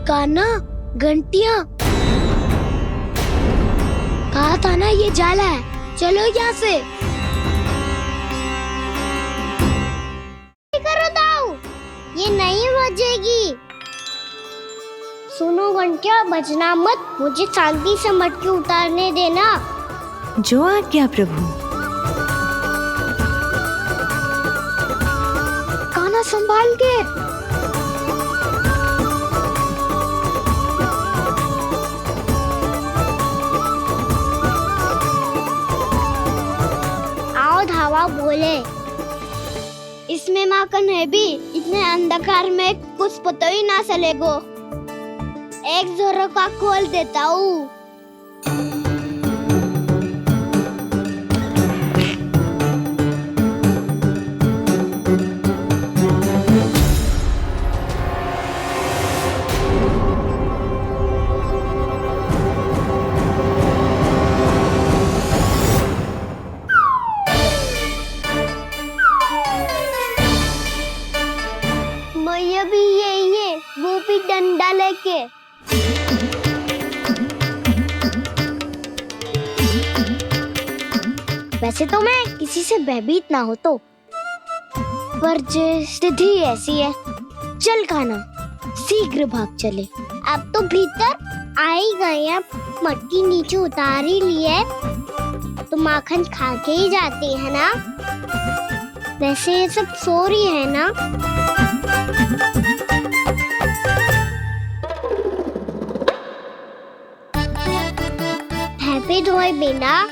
कान्हा, घंटियां, कहा था ना ये जाला है, चलो यहाँ से। करो दाऊ, ये नहीं बजेगी। सुनो घंटिया, बजना मत, मुझे शांति से मटकी उतारने देना। जो आज्ञा प्रभु। कान्हा संभाल के। धावा बोले, इसमें माखन है भी, इतने अंधकार में कुछ पता ही ना चलेगो। एक जोरों का खोल देता हूँ। भी यही है, वो भी डंडा लेके। वैसे तो मैं किसी से भयभीत ना हो तो, पर जे स्थिति ऐसी है, चल कान्हा शीघ्र भाग चले। अब तो भीतर आ ही गए हैं, मटकी नीचे उतार ही ली है, तो माखन खा के ही जाते हैं ना। वैसे ये सब सो रही है ना। हैप्पी धोए बिना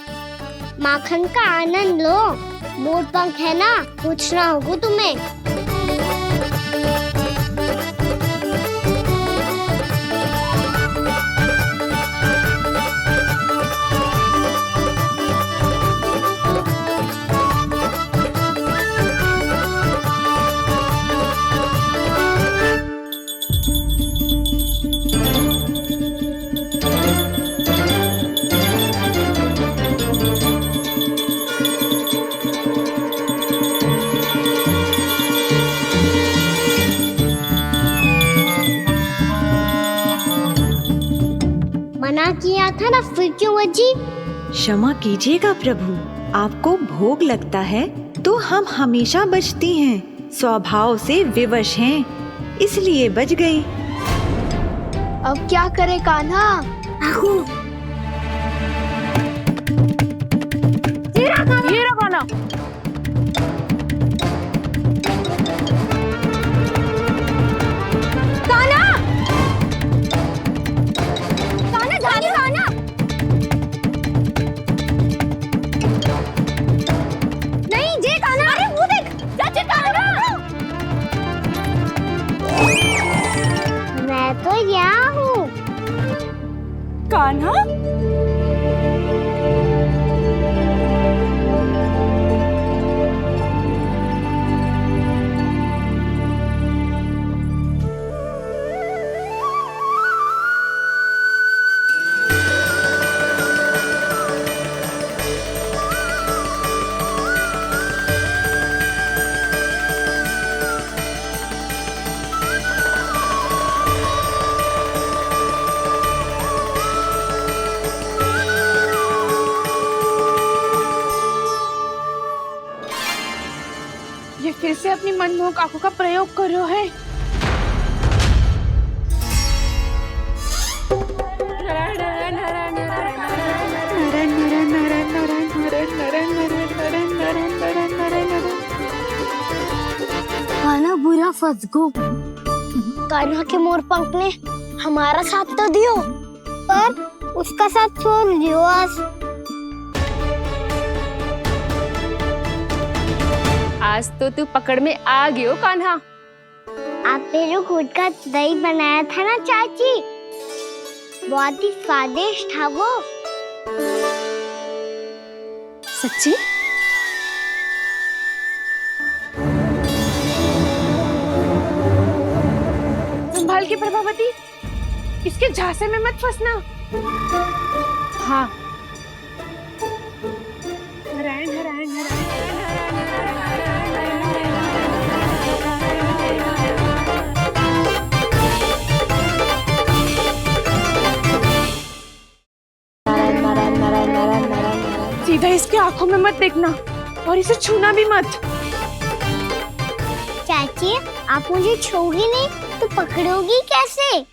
माखन का आनंद लो। मोर पंख है ना, पूछना होगा तुम्हें। मना किया था ना, फिर क्यों अजी? क्षमा कीजिएगा प्रभु, आपको भोग लगता है तो हम हमेशा बचती हैं, स्वभाव से विवश हैं, इसलिए बच गई। अब क्या करे कान्हा? ये रहा कान्हा। मैं तो यहाँ हूँ। कान्हा? ये फिर से अपनी मनमोहक आंखों का प्रयोग कर रहा है। कान्हा बुरा फंस गो। कान्हा के मोर पंख ने हमारा साथ तो दियो, पर उसका साथ छोड़ दियो आज तो तू पकड़ में आ गयो कान्हा। आपने जो खुद का दही बनाया था ना चाची, बहुत ही स्वादिष्ट था वो। सच्ची? संभाल के प्रभावती, इसके झांसे में मत फंसना। हाँ। नारायण नारायण नारायण। सीधा इसके आंखों में मत देखना और इसे छूना भी मत। चाची, आप मुझे छोड़ोगी नहीं तो पकड़ोगी कैसे?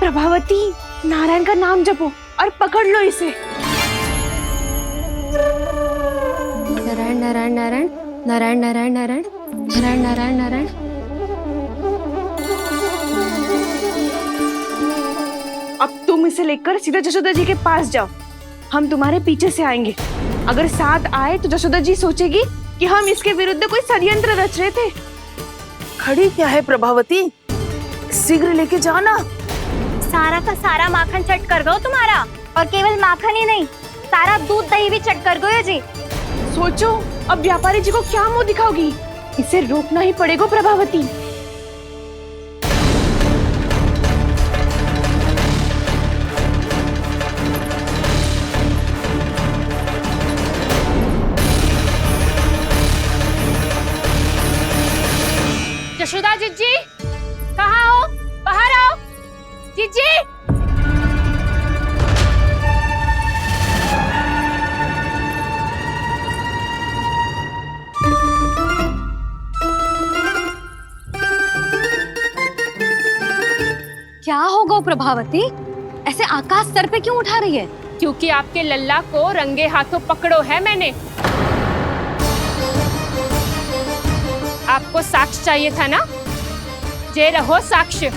प्रभावती, नारायण का नाम जपो और पकड़ लो इसे। नारायण नारायण नारायण नारायण नारायण नारायण नारायण नारायण नारायण। अब तुम इसे लेकर सीधा जशोदा जी के पास जाओ, हम तुम्हारे पीछे से आएंगे। अगर साथ आए तो जशोदा जी सोचेगी कि हम इसके विरुद्ध कोई षड्यंत्र रच रहे थे। खड़ी क्या है प्रभावती, शीघ्र लेके जाओ ना। सारा का सारा माखन चट कर गयो तुम्हारा, और केवल माखन ही नहीं, सारा दूध दही भी चट कर गयो जी। सोचो अब व्यापारी जी को क्या मुंह दिखाओगी, इसे रोकना ही पड़ेगा प्रभावती। क्या होगा प्रभावती? ऐसे आकाश सर पे क्यों उठा रही है? क्योंकि आपके लल्ला को रंगे हाथों पकड़ो है मैंने। आपको साक्ष्य चाहिए था ना? जे रहो साक्ष्य।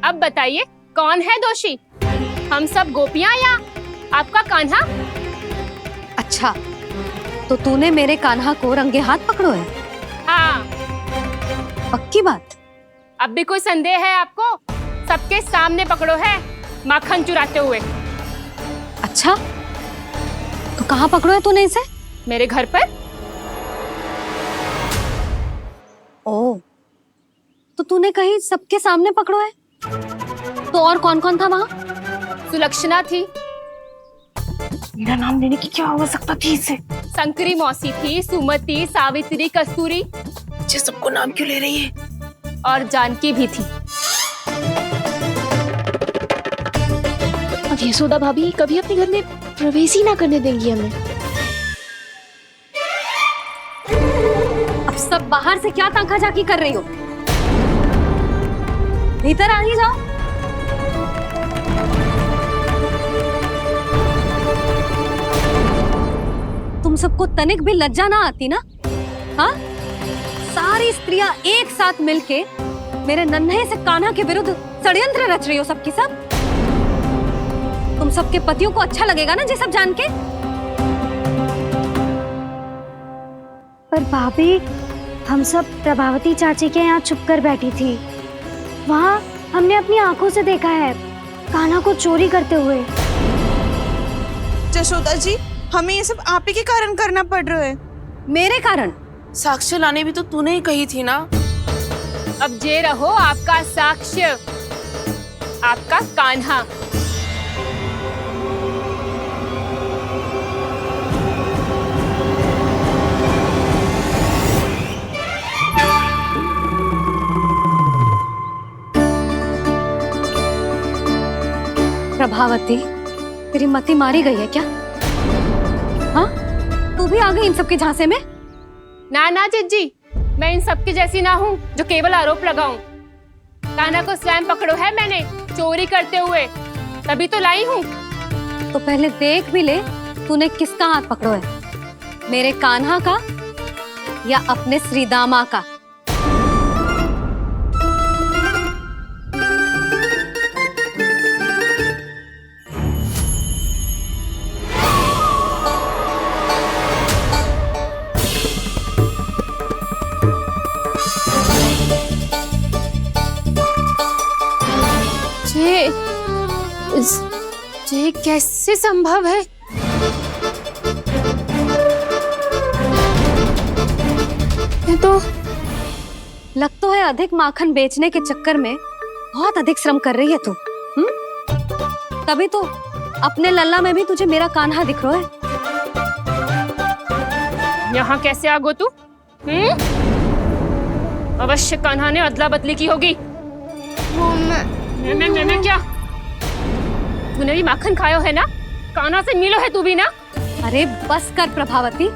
अब बताइए कौन है दोषी, हम सब गोपियां या आपका कान्हा? अच्छा, तो तूने मेरे कान्हा को रंगे हाथ पकड़ो है? हाँ। पक्की बात? अब भी कोई संदेह है आपको? सबके सामने पकड़ो है माखन चुराते हुए। अच्छा, तो कहाँ पकड़ो है तूने इसे? मेरे घर पर। ओ, तो तूने कहीं सबके सामने पकड़ो है? तो और कौन कौन था वहाँ? सुलक्षणा थी। मेरा नाम लेने की क्या आवश्यकता थी इसे? संकरी मौसी थी, सुमति, सावित्री, कस्तूरी। ये सबको नाम क्यों ले रही है? और जानकी भी थी। अब यशोदा भाभी कभी अपने घर में प्रवेश ही ना करने देंगी हमें। अब सब बाहर से क्या ताका झाकी कर रही हो? भीतर आ ही जाओ। तुम सबको तनिक भी लज्जा ना आती ना? हाँ, सारी स्त्रियां एक साथ मिलके मेरे नन्हे से कान्हा के विरुद्ध षड्यंत्र रच रही हो सबकी सब। तुम सबके पतियों को अच्छा लगेगा ना ये सब जान के? पर भाभी, हम सब प्रभावती चाची के यहाँ छुप कर बैठी थी। वहाँ हमने अपनी आंखों से देखा है कान्हा को चोरी करते हुए। जशोदा जी, हमें ये सब आप ही के कारण करना पड़ रहा है। मेरे कारण? साक्ष्य लाने भी तो तूने ही कही थी ना। अब जे रहो आपका साक्ष्य, आपका कान्हा। प्रभावती, तेरी मति मारी गई है क्या? हाँ, तू भी आ गई इन सबके झांसे में? ना ना जिज्जी, मैं इन सबकी जैसी ना हूँ जो केवल आरोप लगाऊं। कान्हा को स्वयं पकड़ो है मैंने चोरी करते हुए, तभी तो लाई हूँ। तो पहले देख भी ले तूने किसका हाथ पकड़ो है, मेरे कान्हा का या अपने श्रीदामा का? ये कैसे संभव है? ये तो लग तो है अधिक माखन बेचने के चक्कर में बहुत अधिक श्रम कर रही है तू। तभी तो अपने लल्ला में भी तुझे मेरा कान्हा दिख रहा है। यहाँ कैसे आ गो तू? अवश्य कान्हा ने अदला बदली की होगी। मैं क्या? तूने भी माखन खायो है ना? कान्हा से मिलो है तू भी ना? अरे बस कर प्रभावती,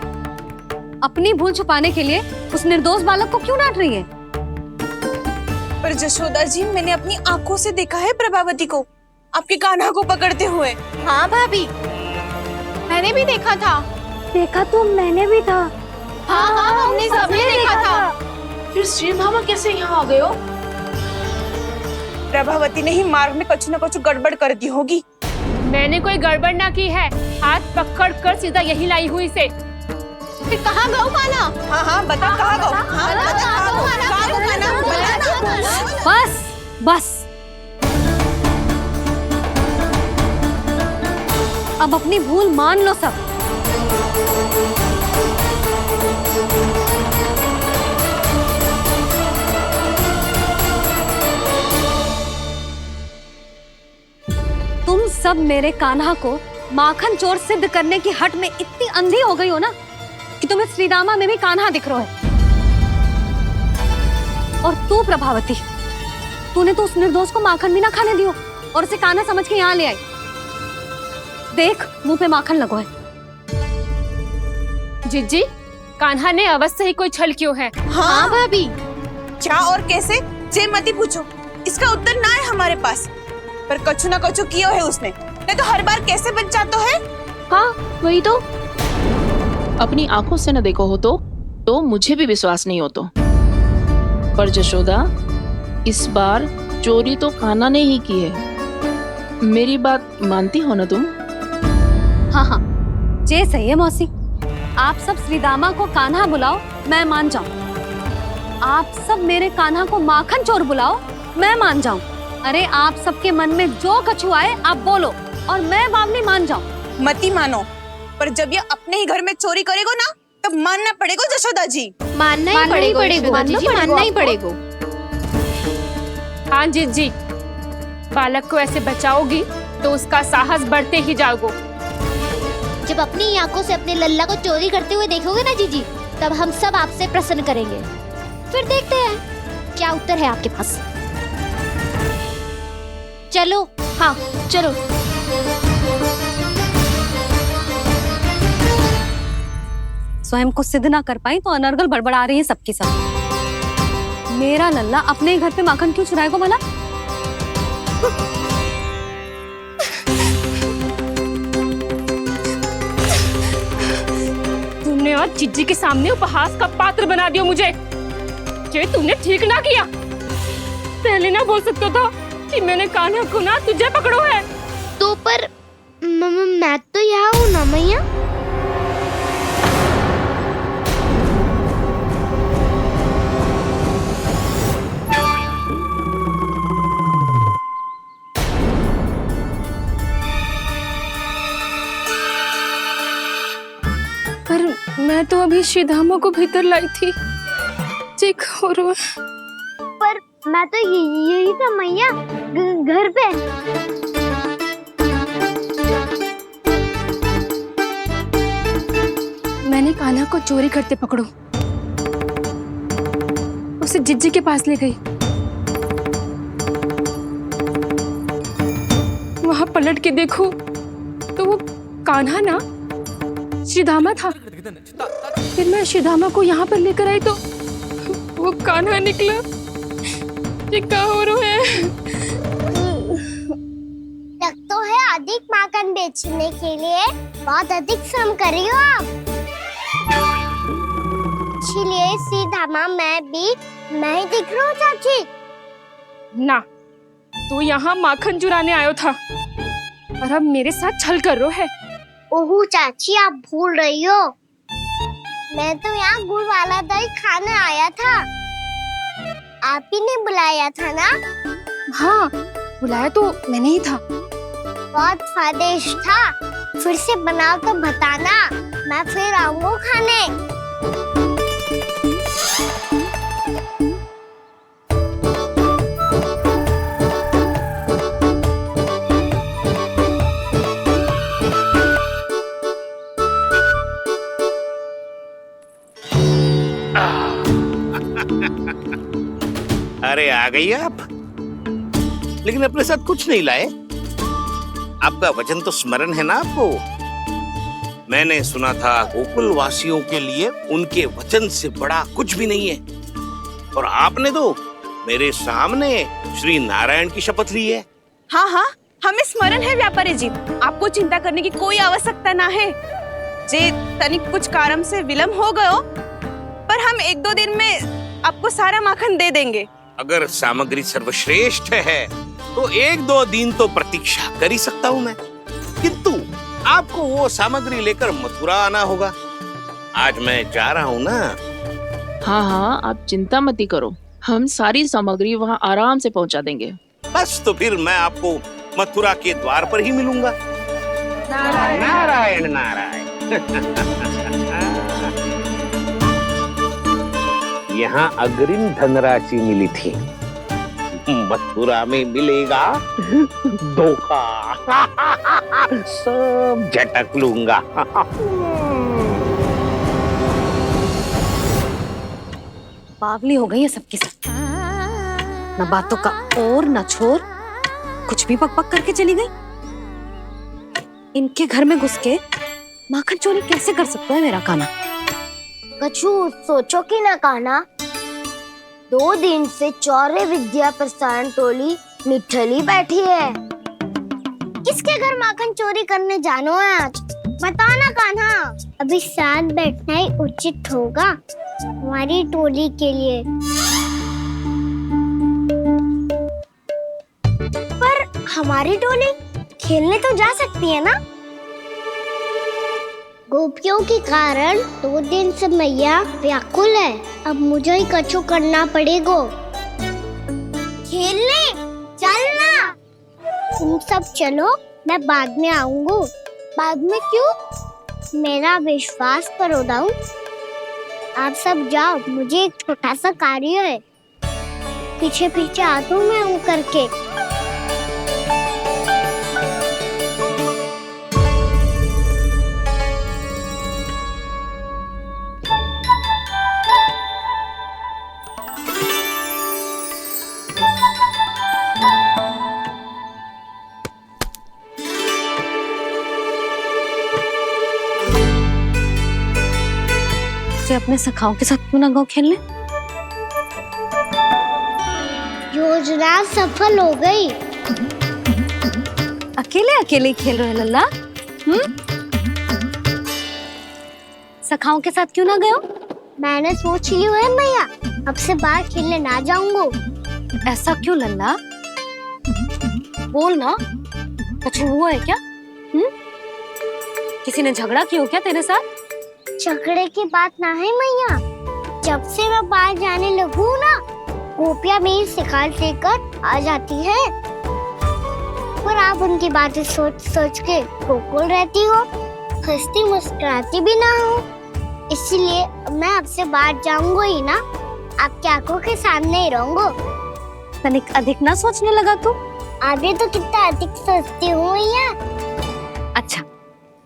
अपनी भूल छुपाने के लिए उस निर्दोष बालक को क्यों डांट रही है? पर जशोदा जी, मैंने अपनी आंखों से देखा है प्रभावती को आपके कान्हा को पकड़ते हुए। हाँ भाभी, मैंने भी देखा था। देखा तो मैंने भी था। हाँ हाँ, हमने सबने देखा था। फिर श्रीधामा कैसे यहाँ आ गए हो? प्रभावती ने ही मार्ग में कुछ न कुछ गड़बड़ कर दी होगी। मैंने कोई गड़बड़ ना की है, हाथ पकड़ कर सीधा यही लाई हुई से। फिर कहाँ गौ कान्हा? हाँ हाँ, बता कहाँ गो? हाँ बता कहाँ गो? बस बस, अब अपनी भूल मान लो सब। तुम सब मेरे कान्हा को माखन चोर सिद्ध करने की हट में इतनी अंधी हो गई हो ना कि तुम्हें श्रीदामा में भी कान्हा दिख रहा है। और तू प्रभावती, तूने तो उस निर्दोष को माखन भी ना खाने दियो और उसे कान्हा समझ के यहाँ ले आई। देख मुंह पे माखन लगो है। जिज्जी, कान्हा ने अवश्य ही कोई छल क्यों है। हाँ भाभी। क्या और कैसे जे मती पूछो, इसका उत्तर ना है हमारे पास। पर कछु ना कछु कियो है उसने, नहीं तो हर बार कैसे बच जाता है। हाँ वही तो। अपनी आंखों से न देखो हो तो मुझे भी विश्वास नहीं हो तो। पर जशोदा, इस बार चोरी तो कान्हा ने ही की है। मेरी बात मानती हो ना तुम? हाँ, जे सही है मौसी। आप सब श्रीदामा को कान्हा बुलाओ, मैं मान जाऊं। आप सब मेरे कान्हा को माखन चोर बुलाओ, मैं मान जाऊं। अरे आप सबके मन में जो कछु आए आप बोलो और मैं बावली मान जाऊं। मती मानो, पर जब ये अपने ही घर में चोरी करेगो ना तब मानना पड़ेगा जशोदा जी। मानना ही पड़ेगा, मानना ही पड़ेगा। हाँ जिज्जी, बालक को ऐसे बचाओगी तो उसका साहस बढ़ते ही जाओगे। जब अपनी आंखों से अपने लल्ला को चोरी करते हुए देखोगे ना जीजी, तब हम सब आपसे प्रसन्न करेंगे। फिर देखते हैं क्या उत्तर है आपके पास। चलो। हाँ चलो। स्वयं को सिद्ध ना कर पाई तो अनर्गल बड़बड़ा रही है सबके सब। मेरा लल्ला अपने ही घर पे माखन क्यों चुराएगा भला? तुमने आज जिज्जी के सामने उपहास का पात्र बना दिया मुझे। ये तुमने ठीक ना किया। पहले ना बोल सकता था कि मैंने कान्हा को ना तुझे पकड़ो है। तो पर मैं तो यहाँ हूँ ना मैया। पर मैं तो अभी श्रीधामा को भीतर लाई थी। चेक हो रहा है। पर मैं तो यही था मैया, घर पे। मैंने कान्हा को चोरी करते पकड़ो, उसे जिज्जी के पास ले गई। वहां पलट के देखो तो वो कान्हा ना श्रीधामा था। फिर मैं श्रीधामा को यहाँ पर लेकर आई तो वो कान्हा निकला। ये क्या हो रहा है? लगता है अधिक माखन बेचने के लिए बहुत अधिक श्रम कर रही हो आप। इसलिए सीधामा मैं ही दिख रहा हूँ चाची। ना, तू यहाँ माखन चुराने आयो था और अब मेरे साथ छल कर रो है। ओह चाची, आप भूल रही हो, मैं तो यहाँ गुड़ वाला दही खाने आया था। आप ही ने बुलाया था ना? हाँ, बुलाया तो मैंने ही था। बहुत स्वादिष्ट था। फिर से बनाओ तो बताना, मैं फिर आऊंगा खाने। अरे आ गई आप, लेकिन अपने साथ कुछ नहीं लाए। आपका वचन तो स्मरण है ना आपको? मैंने सुना था गोकुल वासियों के लिए उनके वचन से बड़ा कुछ भी नहीं है, और आपने तो मेरे सामने श्री नारायण की शपथ ली है। हाँ हाँ, हमें स्मरण है व्यापारी जी। आपको चिंता करने की कोई आवश्यकता ना है। जे तनिक कुछ कारण से विलंब हो गयो, पर हम 1-2 दिन में आपको सारा माखन दे देंगे। अगर सामग्री सर्वश्रेष्ठ है तो 1-2 दिन तो प्रतीक्षा कर ही सकता हूँ मैं, किंतु आपको वो सामग्री लेकर मथुरा आना होगा। आज मैं जा रहा हूँ ना। हाँ हाँ, आप चिंता मत करो, हम सारी सामग्री वहाँ आराम से पहुँचा देंगे। बस तो फिर मैं आपको मथुरा के द्वार पर ही मिलूंगा। नारायण नारायण। यहाँ अग्रिम धनराशि मिली थी, मथुरा में मिलेगा धोखा। सब झटक लूंगा। बावली हो गई है सबकी सब। न बातों का और न छोर, कुछ भी पक पक करके चली गई। इनके घर में घुस के माखन चोरी कैसे कर सकता है मेरा कान्हा? कछु सोचो कि ना कान्हा, 2 दिन से चौर्य विद्या प्रसारण टोली निठली बैठी है। किसके घर माखन चोरी करने जानो है आज? बता ना कान्हा। अभी साथ बैठना ही उचित होगा हमारी टोली के लिए। पर हमारी टोली खेलने तो जा सकती है ना? गोपियों के कारण 2 दिन से मैया व्याकुल है। अब मुझे ही कछु करना पड़ेगा। खेलने चलना। तुम सब चलो, मैं बाद में आऊंगा। बाद में क्यों? मेरा विश्वास करो दाऊ। आप सब जाओ, मुझे एक छोटा सा कार्य है। पीछे पीछे आता हूँ मैं हूँ करके। अपने सखाओं के साथ क्यों ना गाँव खेलने? योजना सफल हो गई। अकेले अकेले खेल रहे लल्ला? सखाओं के साथ क्यों ना गए हो? मैंने सोच लिया है मैया, अब से बाहर खेलने ना जाऊंगा। ऐसा क्यों लल्ला? बोल ना, कुछ हुआ है क्या? किसी ने झगड़ा किया हो क्या तेरे साथ? झगड़े की बात ना है मैया। जब से मैं बाहर जाने लगू ना, गोपियां मेरी शिकायत लेकर आ जाती है। पर आप उनकी बातें सोच सोच के गोकुल रहती हो, हंसती मुस्कुराती भी ना हो। इसलिए मैं आपसे बाहर जाऊंगा ही ना, आपकी आंखों के सामने ही रहूंगा। तनिक अधिक ना सोचने लगा तू? आगे तो कितना अधिक सोचती हूँ मैया। अच्छा,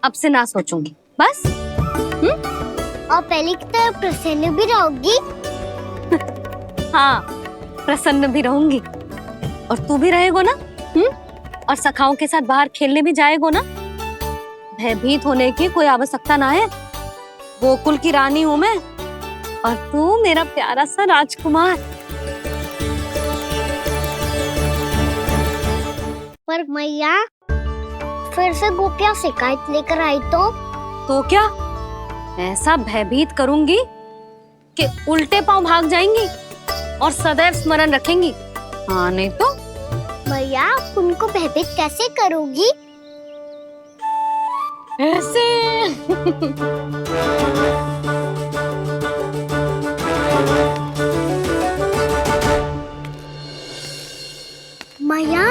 अब से ना सोचूंगी बस। और पहले की तरह प्रसन्न भी रहोगी? हाँ, प्रसन्न भी रहूंगी। और तू भी रहेगा ना? और सखाओं के साथ बाहर खेलने भी जाएगा ना? भयभीत होने की कोई आवश्यकता ना है। गोकुल की रानी हूँ मैं, और तू मेरा प्यारा सा राजकुमार। पर मैया, फिर से गोपियां शिकायत लेकर आई तो क्या? ऐसा भयभीत करूंगी कि उल्टे पांव भाग जाएंगी और सदैव स्मरण रखेंगी। हाँ नहीं तो? मैया, उनको भयभीत कैसे करोगी? ऐसे। मैया,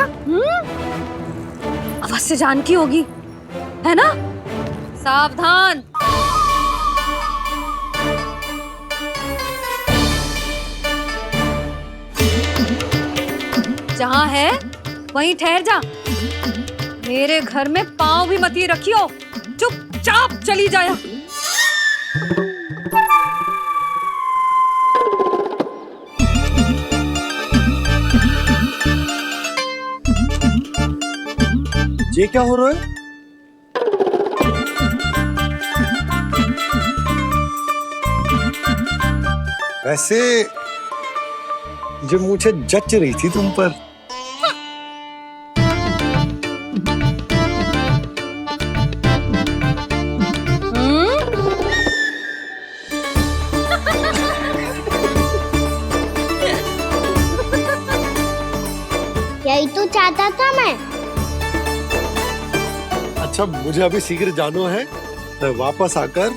अवश्य जानकी होगी, है ना? सावधान। जहाँ है वहीं ठहर जा। मेरे घर में पाँव भी मत ही रखियो, चुपचाप चली जाया। ये क्या हो रहा है? वैसे जो मुझे जच रही थी तुम पर। यही तो चाहता था मैं। अच्छा, मुझे अभी शीघ्र जाना है। मैं वापस आकर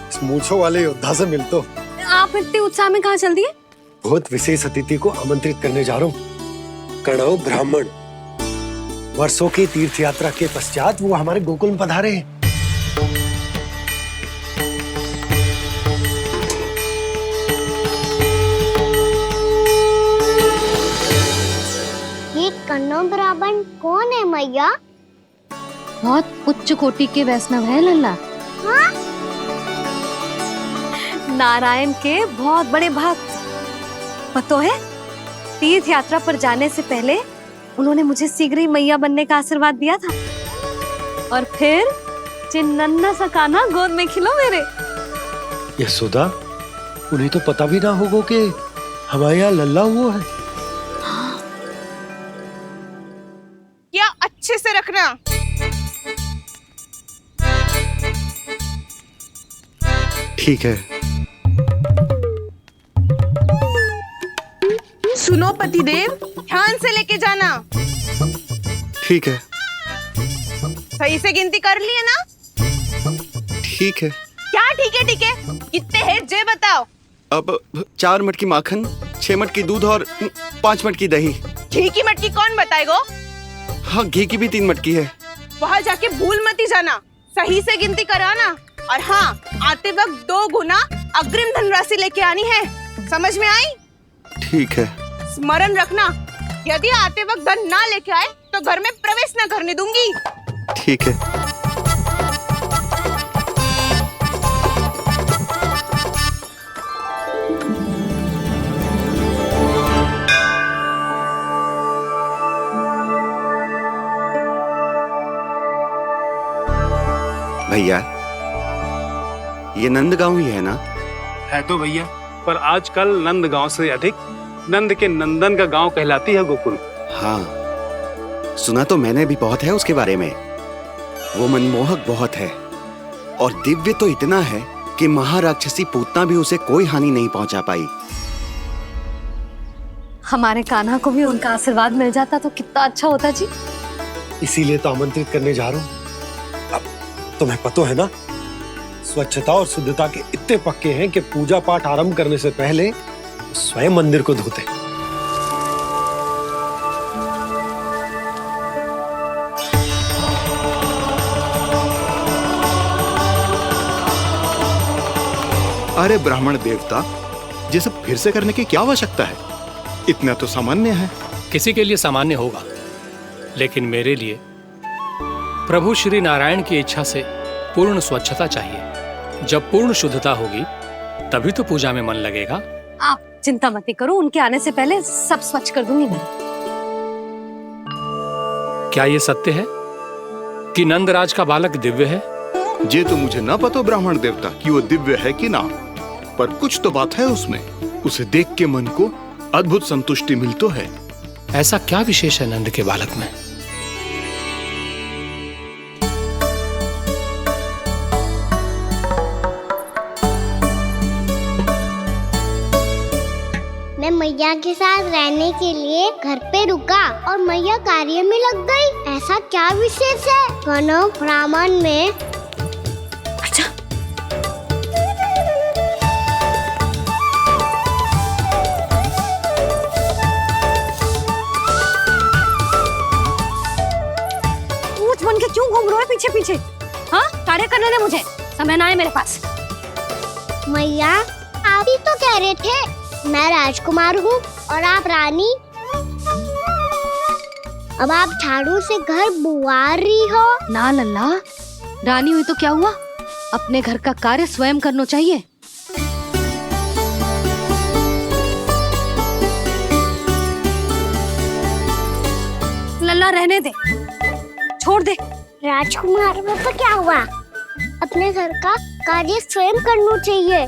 इस मूंछों वाले योद्धा से मिलता हूँ। आप इतने उत्साह में कहाँ चल दिए? बहुत विशेष अतिथि को आमंत्रित करने जा रहा हूँ। कणव ब्राह्मण वर्षों की तीर्थ यात्रा के पश्चात वो हमारे गोकुल में पधारे हैं। ये कणव ब्राह्मण कौन है मैया? बहुत उच्च कोटि के वैष्णव है लल्ला। हाँ? नारायण के बहुत बड़े भक्त। पता है, तीर्थ यात्रा पर जाने से पहले उन्होंने मुझे शीघ्र ही मैया बनने का आशीर्वाद दिया था। और फिर चिन्नन्ना सा कान्हा गोद में खिलो मेरे। यशोदा, उन्हें तो पता भी ना होगा कि हमारे यहाँ लल्ला हुआ है। क्या अच्छे से रखना। ठीक है। सुनो पतिदेव, ध्यान से लेके जाना। ठीक है। सही से गिनती कर लिए ना? ठीक है। क्या ठीक है ठीक है? कितने है जे बताओ। अब 4 मटकी माखन, 6 मटकी दूध और 5 मटकी दही। घी की मटकी कौन बताएगा? हाँ, घी की भी 3 मटकी है। वहाँ जाके भूल मती जाना, सही से गिनती कराना। और हाँ, आते वक्त 2 गुना अग्रिम धनराशि लेके आनी है। समझ में आई? ठीक है। स्मरण रखना, यदि आते वक्त धन ना लेके आए तो घर में प्रवेश न करने दूंगी। ठीक है। भैया, ये नंदगांव ही है ना? है तो भैया, पर आजकल नंदगांव से अधिक नंद के नंदन का गांव कहलाती है गोकुल। हाँ, सुना तो मैंने भी बहुत है उसके बारे में। वो मनमोहक बहुत है और दिव्य तो इतना है कि महाराक्षसी पूतना भी उसे कोई हानि नहीं पहुंचा पाई। हमारे कान्हा को भी उनका आशीर्वाद मिल जाता तो कितना अच्छा होता जी। इसीलिए तो आमंत्रित करने जा रहा हूँ। अब तुम्हें पता है ना, स्वच्छता और शुद्धता के इतने पक्के हैं कि पूजा पाठ आरंभ करने से पहले स्वयं मंदिर को धोते। अरे ब्राह्मण देवता, ये सब फिर से करने की क्या आवश्यकता है? इतना तो सामान्य है। किसी के लिए सामान्य होगा, लेकिन मेरे लिए प्रभु श्री नारायण की इच्छा से पूर्ण स्वच्छता चाहिए। जब पूर्ण शुद्धता होगी तभी तो पूजा में मन लगेगा। आप चिंता मत करो, उनके आने से पहले सब स्वच्छ कर दूंगी मैं। क्या ये सत्य है कि नंदराज का बालक दिव्य है? ये तो मुझे ना पता ब्राह्मण देवता कि वो दिव्य है कि ना, पर कुछ तो बात है उसमें। उसे देख के मन को अद्भुत संतुष्टि मिल तो है। ऐसा क्या विशेष है नंद के बालक में? मैं मैया के साथ रहने के लिए घर पे रुका और मैया कार्य में लग गई। ऐसा क्या विशेष है कौनो ब्राह्मण में? अच्छा, ऊंच बन के क्यों घूम रहे हो पीछे पीछे? हाँ, कार्य करने दे मुझे, समय ना है मेरे पास। मैया, आप ही तो कह रहे थे मैं राजकुमार हूँ और आप रानी। अब आप झाड़ू से घर बुआ रही हो। ना लल्ला, रानी हुई तो क्या हुआ, अपने घर का कार्य स्वयं करना चाहिए। लल्ला रहने दे, छोड़ दे। राजकुमार में तो क्या हुआ, अपने घर का कार्य स्वयं करना चाहिए।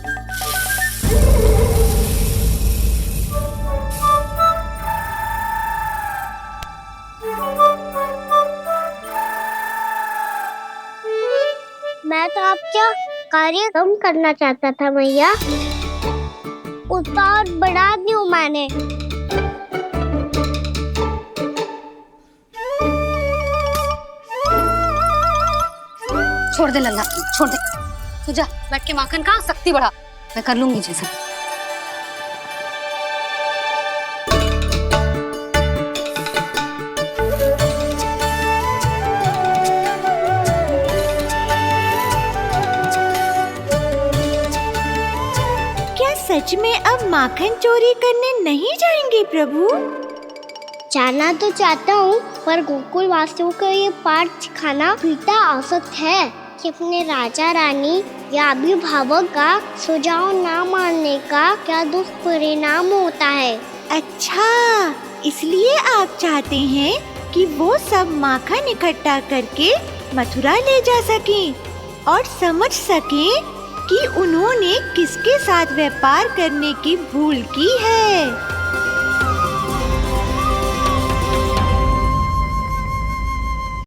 मैं तो आपका कार्य कम करना चाहता था मैया, उतना और बढ़ा दूं मैंने। छोड़ दे लल्ला, छोड़ दे। तू जा बैठ के माखन खा, शक्ति बढ़ा, मैं कर लूंगी जैसा। सच में अब माखन चोरी करने नहीं जाएंगे प्रभु? जाना तो चाहता हूँ, पर गोकुल वासियों को ये पाठ सिखाना पिता आवश्यक है कि अपने राजा रानी या अभिभावक का सुझाव ना मानने का क्या दुष्परिणाम होता है। अच्छा, इसलिए आप चाहते हैं कि वो सब माखन इकट्ठा करके मथुरा ले जा सकें और समझ सकें कि उन्होंने किसके साथ व्यापार करने की भूल की है।